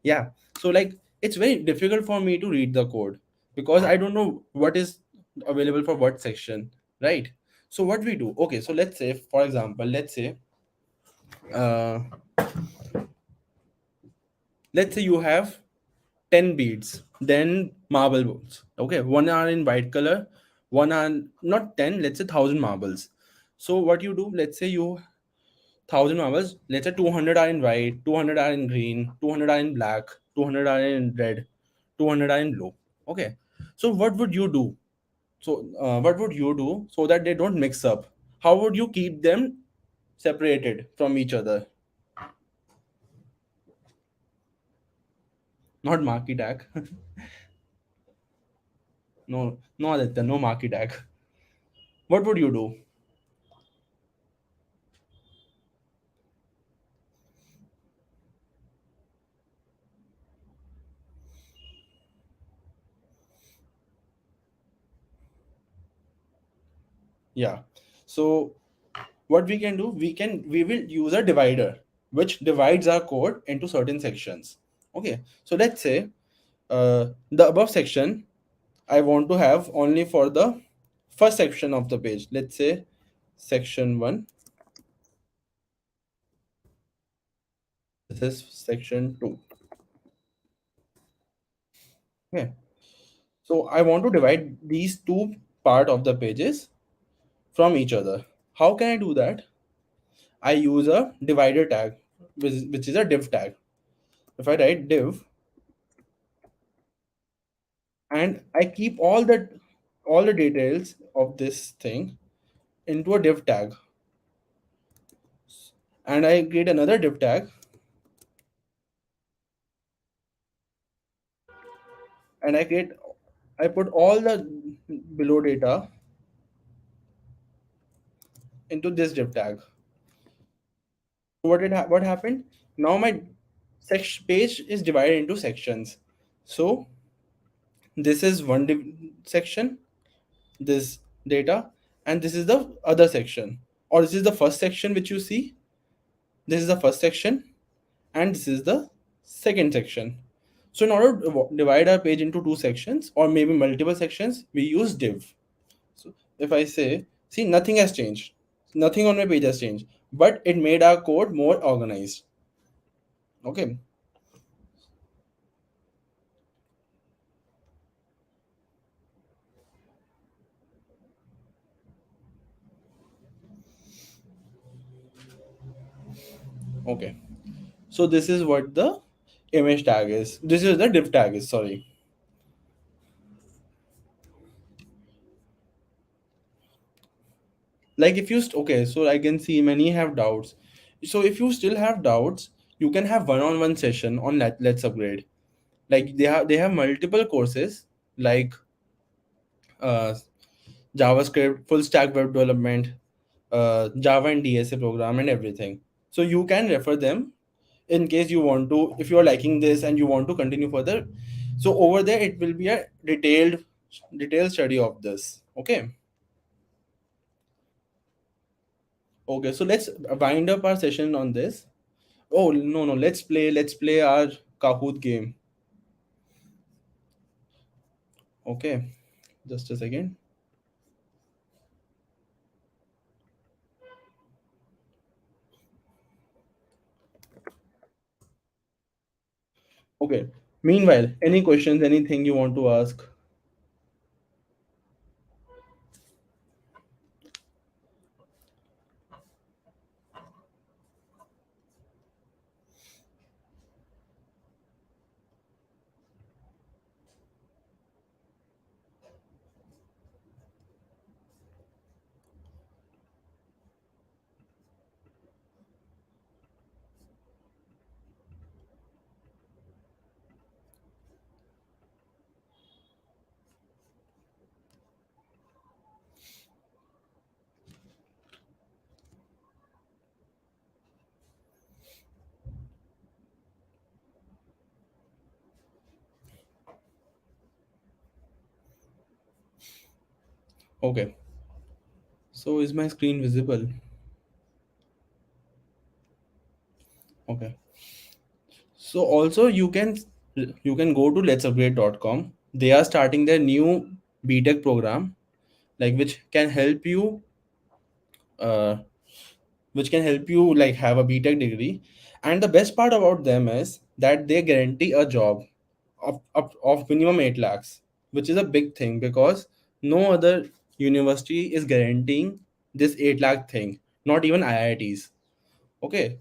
Yeah, so like it's very difficult for me to read the code because I don't know what is available for what section, right? So what we do, okay, so let's say, for example, uh let's say you have 10 beads, then marble balls. Okay, one are in white color, one are not 10, let's say 1,000 marbles. So what you do, let's say you 1,000 marbles, let's say 200 are in white, 200 are in green, 200 are in black, 200 are in red, 200 are in blue. Okay, so what would you do? What would you do so that they don't mix up? How would you keep them separated from each other? Not marquee tag. No, no, Aditya, no marquee tag. What would you do? Yeah. So what we can do, we will use a divider which divides our code into certain sections. Okay. So let's say the above section I want to have only for the first section of the page. Let's say section 1. This is section 2. Okay. So I want to divide these two part of the pages from each other. How can I do that? I use a divider tag, which is a div tag. If I write div and I keep all the details of this thing into a div tag, and I create another div tag, and I put all the below data into this div tag. What happened? Now my section page is divided into sections. So this is one section, this data, and this is the other section, or this is the first section which you see. This is the first section, and this is the second section. So in order to divide our page into two sections or maybe multiple sections, we use div. So if I say, see, nothing has changed, nothing on my page has changed, but it made our code more organized. Okay. Okay. So this is what the image tag is. This is the div tag is, sorry. Like if you okay, so I can see many have doubts. So if you still have doubts, you can have one-on-one session on Let's Upgrade. Like they have multiple courses like uh, JavaScript, full stack web development, Java and DSA program and everything. So you can refer them in case you want to, if you are liking this and you want to continue further. So over there it will be a detailed study of this. Okay. Okay, so let's wind up our session on this. Oh no, let's play our Kahoot game. Okay, just a second. Okay. Meanwhile, any questions, anything you want to ask? Okay. So is my screen visible? Okay. So also you can go to letsupgrade.com. They are starting their new B.Tech program, like uh, which can help you like have a B.Tech degree. And the best part about them is that they guarantee a job of minimum 8 lakhs, which is a big thing because no other university is guaranteeing this 8 lakh thing, not even IITs. Okay.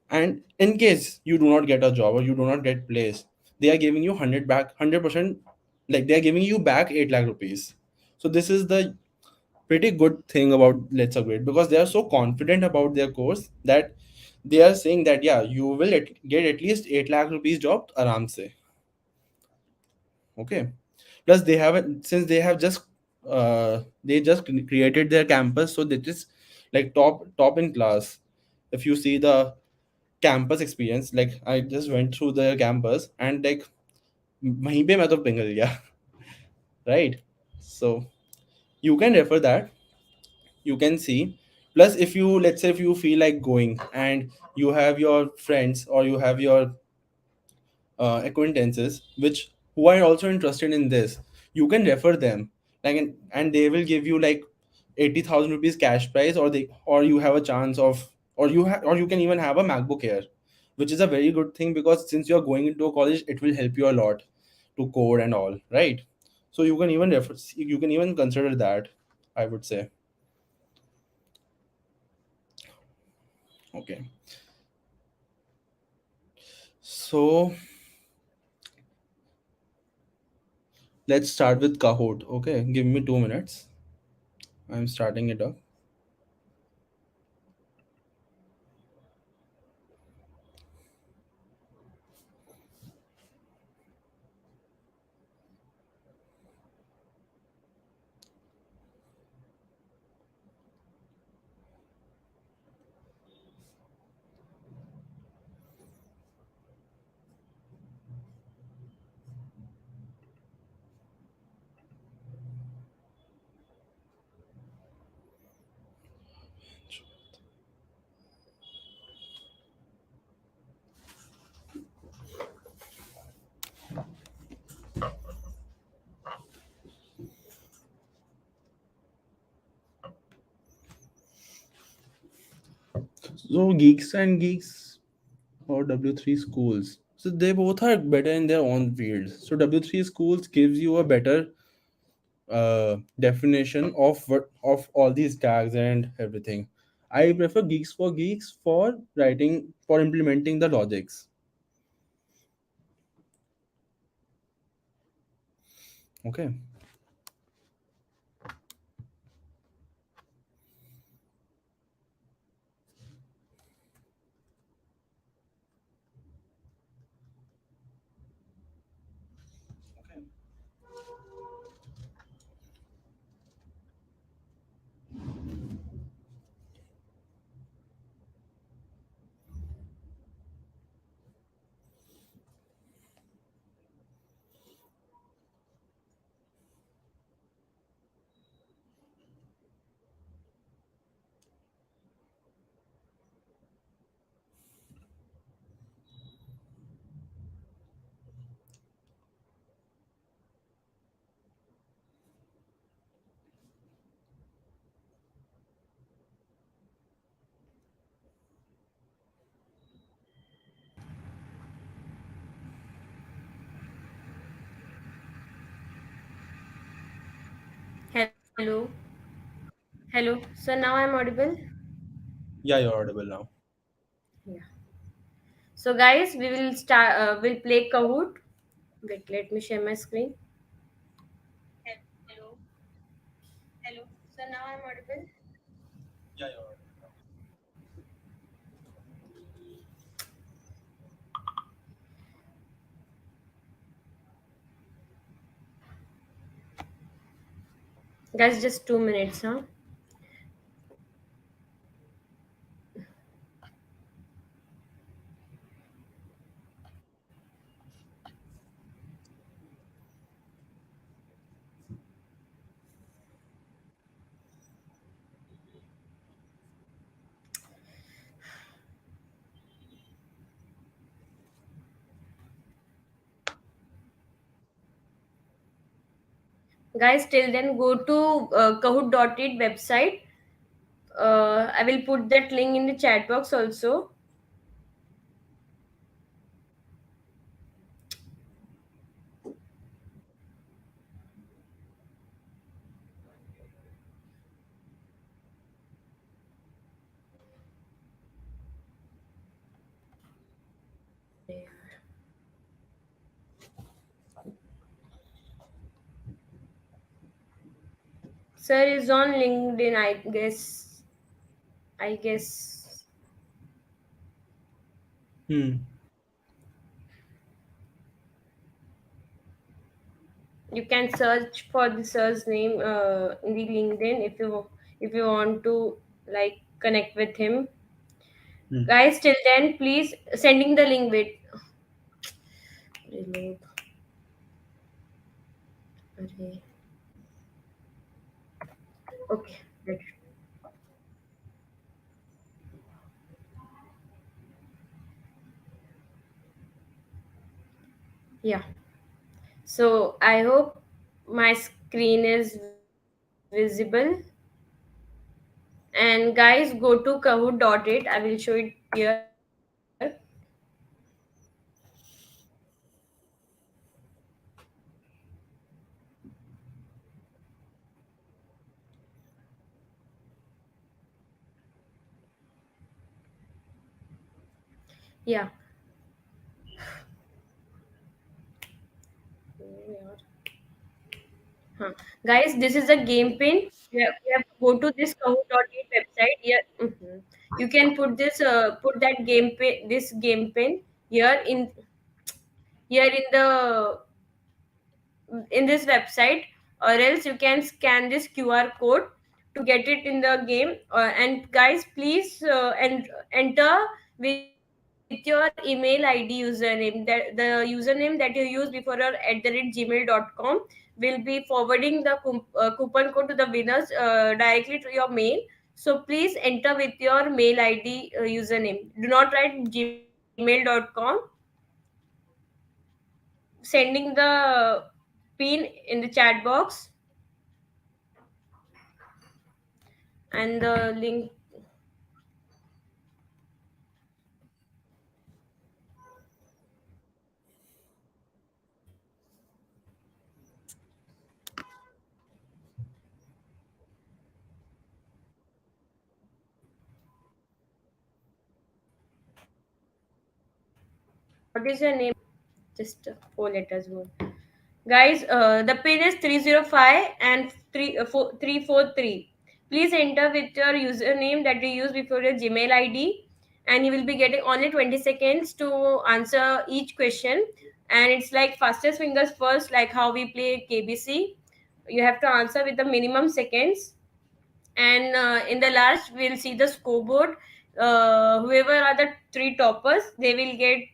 And in case you do not get a job or you do not get placed, they are giving you 100%, like they are giving you back 8 lakh rupees. So this is the pretty good thing about Let's Upgrade because they are so confident about their course that they are saying that yeah, you will get at least 8 lakh rupees job aram se. Okay. Plus they have since they just created their campus, so they just like top in class. If you see the campus experience, like I just went through the campus and like वहीं पे मैं तो पिघल गया. Right. So you can refer that, you can see. Plus if you, let's say if you feel like going and you have your friends or you have your acquaintances which who are also interested in this, you can refer them, like and they will give you like 80,000 rupees cash prize, or you have a chance of, or you can even have a MacBook Air, which is a very good thing because since you're going into a college it will help you a lot to code and all, right? So you can even consider that, I would say. Okay. So let's start with Kahoot. Okay, give me 2 minutes. I'm starting it up. So geeks and geeks or W3 schools. So they both are better in their own fields. So W3 schools gives you a better definition of what of all these tags and everything. I prefer geeks for writing for implementing the logics. Okay. Hello. Hello. So now I'm audible? Yeah, you're audible now. Yeah. So guys, we will start. We'll play Kahoot. Wait, let me share my screen. Hello. Hello. So now I'm audible. Yeah, you're audible now. Guys, just 2 minutes, huh? Guys, till then, go to Kahoot.it website. I will put that link in the chat box also. Sir is on LinkedIn, I guess. I guess Hmm. you can search for the sir's name in the LinkedIn if you want to like connect with him. Hmm. Guys, till then, please sending the link. Wait, reload. Okay, okay, wait. Yeah. So I hope my screen is visible. And guys, go to kahoot.it. I will show it here. Yeah. Huh. Guys, this is a game pin. You have to go to this kahoot.it website. Here, you can put this, put that game pin, this game pin here in the in this website, or else you can scan this QR code to get it in the game. And guys, please enter with your email ID username. That the username that you use before or @gmail.com will be forwarding the coupon code to the winners directly to your mail. So please enter with your mail ID username. Do not write gmail.com. Sending the pin in the chat box, and the link What is your name? Just 4 letters more. Guys, the pin is 305 and 343. Please enter with your username that you use before your Gmail ID, and you will be getting only 20 seconds to answer each question. And it's like fastest fingers first, like how we play KBC. You have to answer with the minimum seconds, and in the last we'll see the scoreboard. Whoever are the three toppers, they will get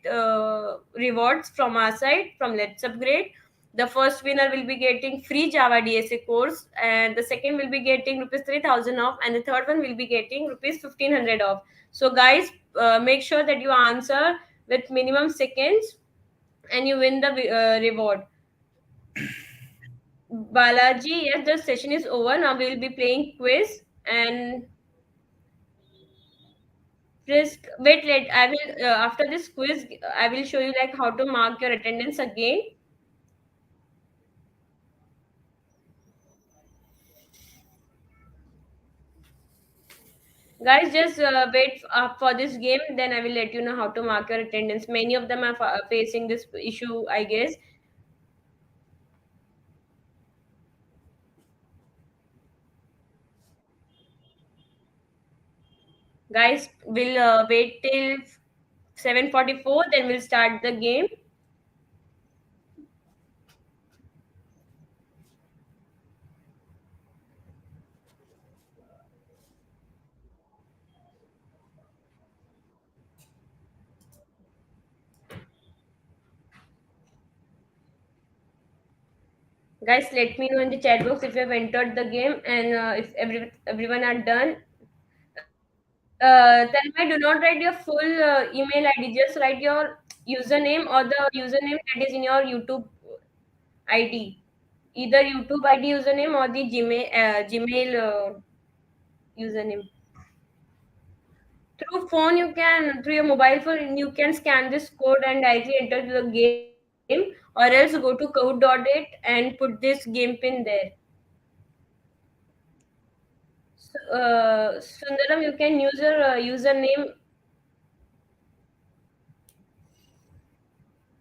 rewards from our side, from Let's Upgrade. The first winner will be getting free Java DSA course, and the second will be getting rupees 3000 off, and the third one will be getting rupees 1500 off. So guys, make sure that you answer with minimum seconds, and you win the reward. Balaji, yes, the session is over. Now we will be playing quiz. And Frisk, wait, I will, after this quiz, I will show you like how to mark your attendance again. Guys, just wait for this game, then I will let you know how to mark your attendance. Many of them are facing this issue, I guess. Guys, we'll wait till 7:44, then we'll start the game. Guys, let me know in the chat box if you have entered the game, and if everyone are done. Tell me, do not write your full email ID. Just write your username or the username that is in your YouTube ID. Either YouTube ID username or the Gmail username. Through phone, you can, through your mobile phone, you can scan this code and directly enter the game, or else go to code.it and put this game pin there. So, Sundaram, you can use your username.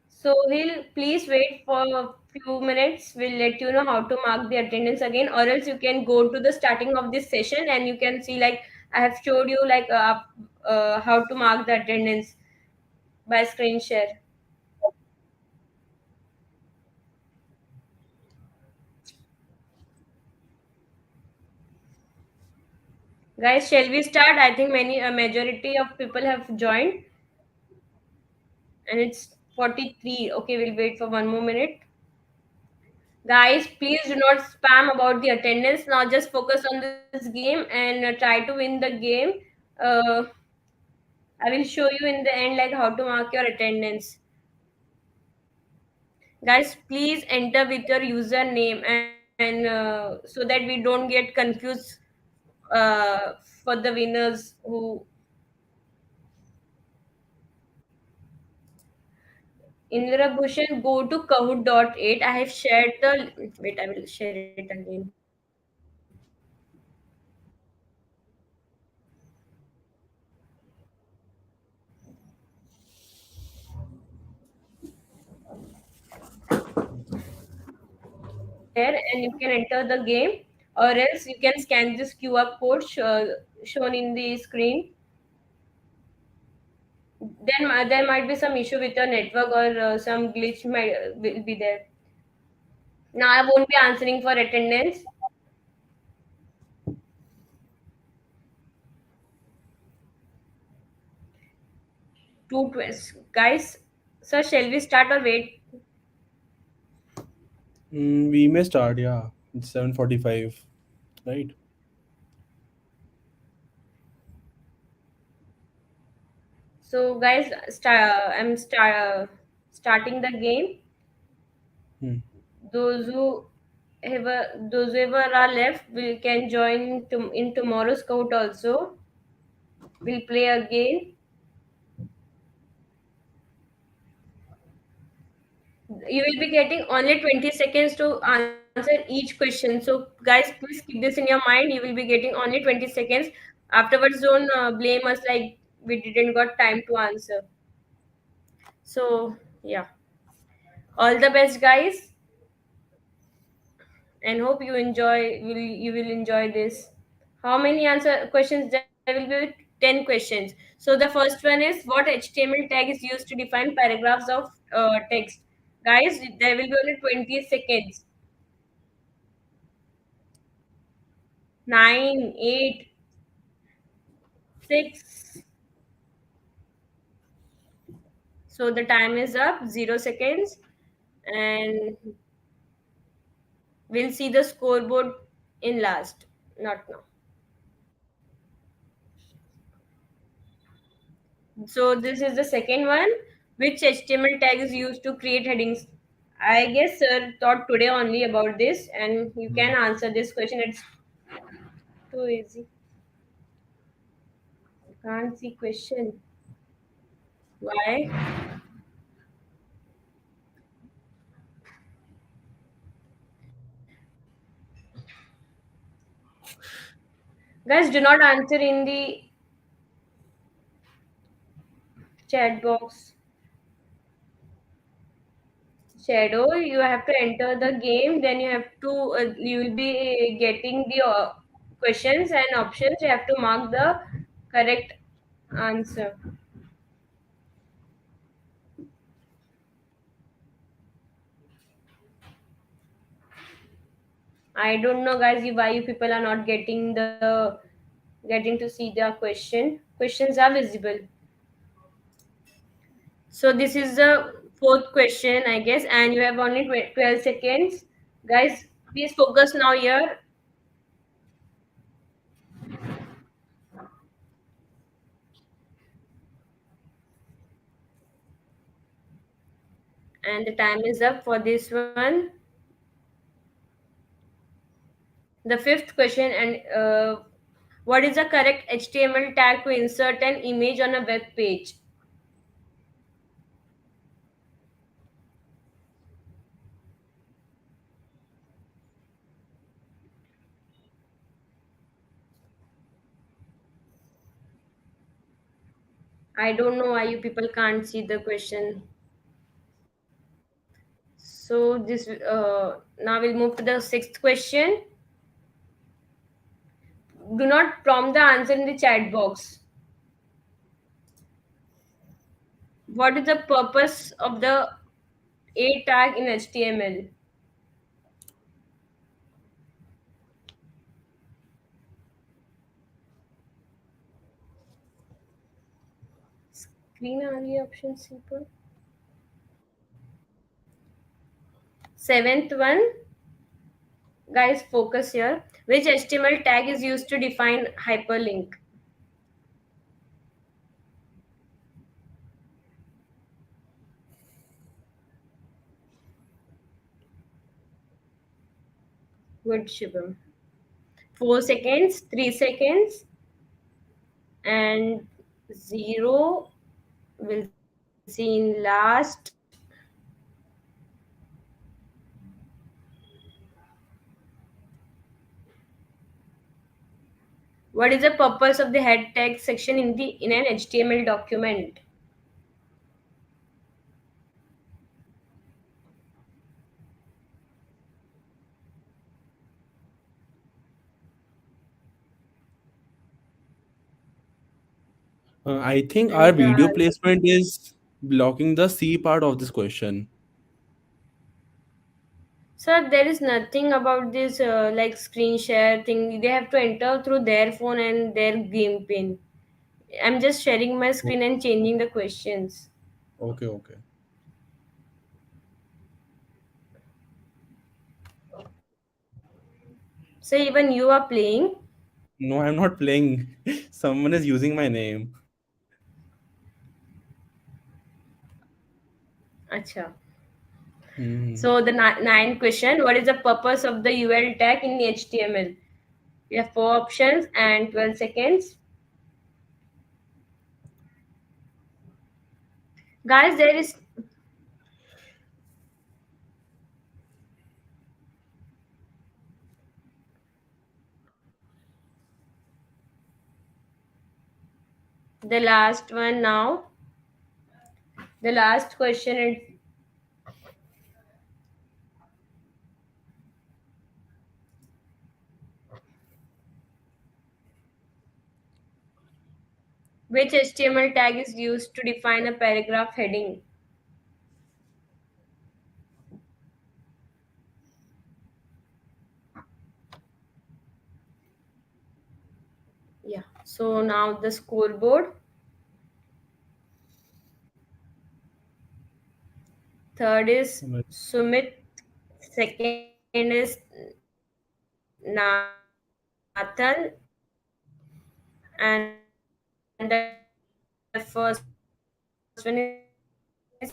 So he'll please wait for a few minutes. We'll let you know how to mark the attendance again, or else you can go to the starting of this session and you can see like I have showed you like how to mark the attendance by screen share. Guys, shall we start? I think many a majority of people have joined, and it's 43. Okay, we'll wait for one more minute. Guys, please do not spam about the attendance. Now just focus on this game and try to win the game. Uh, I will show you in the end like how to mark your attendance. Guys, please enter with your username, and so that we don't get confused for the winners who. Indra Bhushan, go to kahoot.8. I have shared the. Wait, I will share it again. There, and you can enter the game, or else you can scan this QR code shown in the screen. Then there might be some issue with your network, or some glitch might will be there. Now I won't be answering for attendance. Two twists, guys. So shall we start or wait? We may start, yeah. It's 7:45, right? So guys, starting the game. Hmm. Those who those whoever are left will can join in tomorrow's scout also. We'll play again. You will be getting only 20 seconds to answer each question. So guys, please keep this in your mind. You will be getting only 20 seconds. Afterwards, don't blame us like we didn't got time to answer. So yeah, all the best, guys, and hope you will enjoy this. How many answer questions? There will be 10 questions. So the first one is, what HTML tag is used to define paragraphs of text? Guys, there will be only 20 seconds. 9, 8, 6. So the time is up, 0 seconds, and we'll see the scoreboard in last, not now. So this is the second one. Which HTML tag is used to create headings? I guess sir thought today only about this, and you Hmm. can answer this question. It's too easy. Can't see question. Why? Guys, do not answer in the chat box. Shadow, you have to enter the game. Then you have to. You will be getting the questions and options. You have to mark the correct answer. I don't know, guys, why you people are not getting to see their question. Questions are visible. So this is the fourth question, I guess, and you have only 12 seconds. Guys, please focus now here, and the time is up for this one. The fifth question, and what is the correct HTML tag to insert an image on a web page? I don't know why you people can't see the question. So this now we'll move to the sixth question. Do not prompt the answer in the chat box. What is the purpose of the a tag in HTML? Screen area option simple. Seventh one, guys, focus here. Which HTML tag is used to define hyperlink? Good, Shubham. 4 seconds, 3 seconds, and zero. We'll see in last. What is the purpose of the head tag section in an HTML document? I think our And video placement is blocking the C part of this question. sir, there is nothing about this like screen share thing. They have to enter through their phone and their game pin. I'm just sharing my O- screen and changing the questions. Okay, okay. So even you are playing. No, I'm not playing. Someone is using my name. Acha. Hmm. So the nine question. What is the purpose of the UL tag in HTML? We have four options and 12 seconds. Guys, there is the last one now. The last question is, which HTML tag is used to define a paragraph heading? Yeah. So now the scoreboard. Third is Sumit. Sumit. Second is Nathan. And the first one is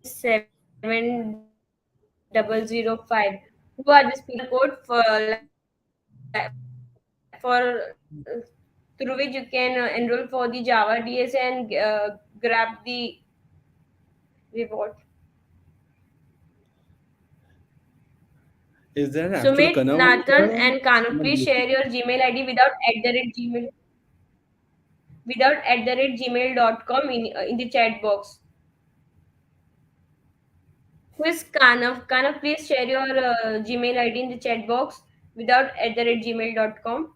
7005. Who are these people? For through which you can enroll for the Java DSA and grab the reward. Is there an actual Sumit, Kanav over Nathan, there? and Kanu, Someone please else? share your Gmail ID without @gmail.com in the chat box. Who is Kanav? Kanav, please share your Gmail ID in the chat box without @gmail.com.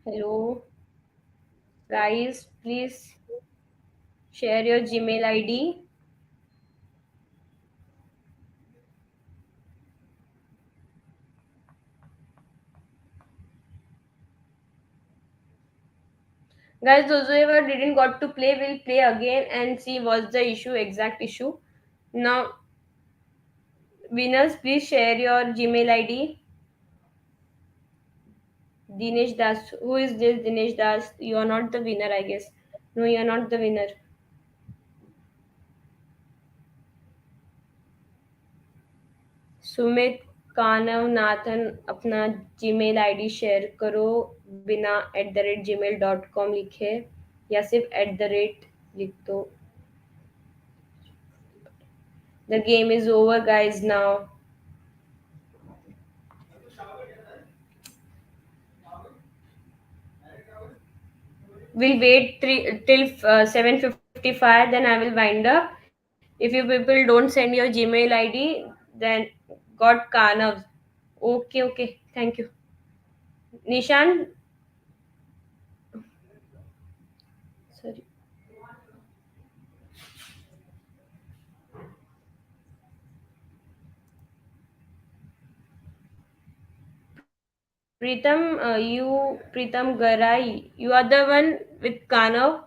Hello, guys, please share your Gmail ID. Guys, those who ever didn't got to play will play again and see what's the issue, exact issue. Now, winners, please share your Gmail ID. Dinesh Das. Who is this Dinesh Das? You are not the winner, I guess. No, you are not the winner. Sumit Kanav Nathan अपना Gmail ID share करो बिना @gmail.com लिखे या सिर्फ लिख दो. The game is over, guys. Now we'll wait till 7:55. Then I will wind up. If you people don't send your Gmail ID, then got Kanav. Okay, okay. Thank you. Nishan, sorry. Pritam Garai, you are the one with Kanav.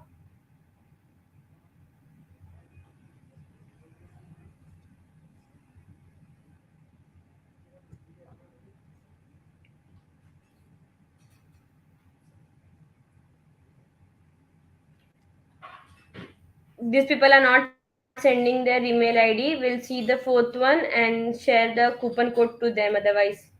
These people are not sending their email ID. We'll see the fourth one and share the coupon code to them. Otherwise,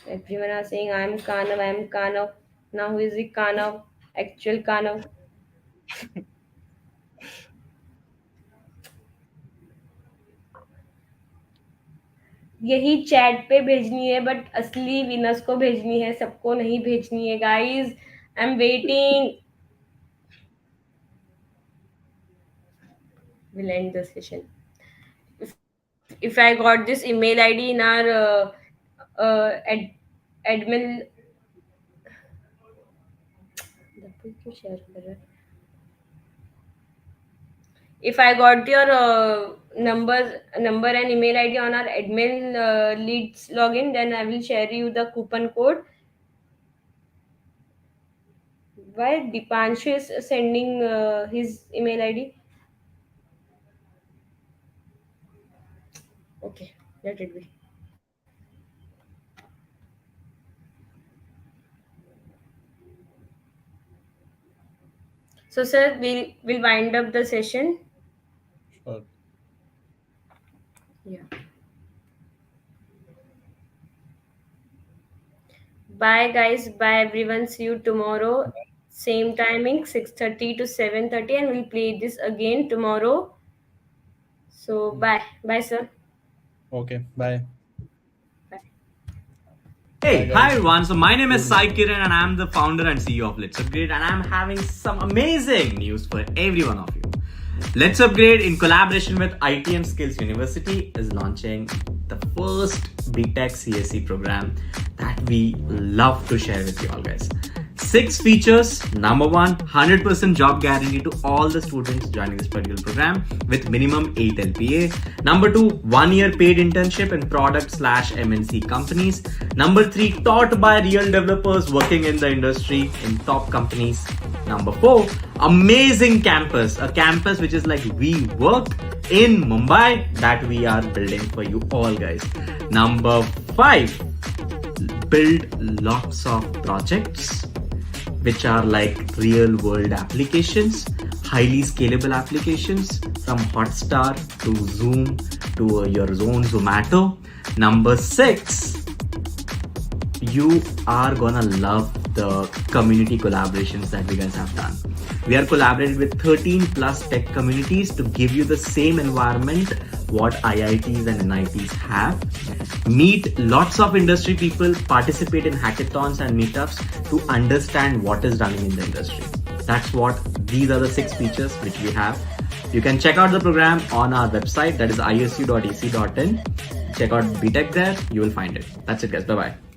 everyone are saying I am Kanav, I am Kanav. Now who is the Kanav? Actual Kanav. यही chat पे भेजनी है but असली winners को भेजनी है, सबको नहीं भेजनी है guys. I am waiting. We'll end the session. If I got this email ID in our admin, क्यों शेयर कर रहा है? If I got your number and email ID on our admin leads login, then I will share you the coupon code. Why Dipanshu is sending his email ID? Okay, let it be. So, sir, we'll wind up the session. Sure. Yeah. Bye, guys. Bye, everyone. See you tomorrow. Same timing, 6:30 to 7:30, and we'll play this again tomorrow. So, Mm. bye. Bye, sir. Okay, bye. Hey, Bye, hi guys. everyone. So my name is Good Sai night. Kiran and I'm the founder and CEO of LetsUpgrade, and I'm having some amazing news for every one of you. LetsUpgrade, in collaboration with ITM Skills University, is launching the first B.Tech CSE program that we love to share with you all, guys. 6 features. Number 1, 100% job guarantee to all the students joining this particular program with minimum 8 LPA. Number 2, 1 year paid internship in product/MNC companies. Number 3, taught by real developers working in the industry in top companies. Number 4, amazing campus, a campus which is like we work in Mumbai that we are building for you all, guys. Number 5, build lots of projects which are like real world applications, highly scalable applications from Hotstar to Zoom to your own Zomato. Number 6, you are gonna love the community collaborations that we guys have done. We are collaborating with 13 plus tech communities to give you the same environment what IITs and NITs have. Meet lots of industry people, participate in hackathons and meetups to understand what is running in the industry. That's what these are the 6 features which we have. You can check out the program on our website, that is isu.ec.in. Check out B.Tech there, you will find it. That's it, guys. Bye bye.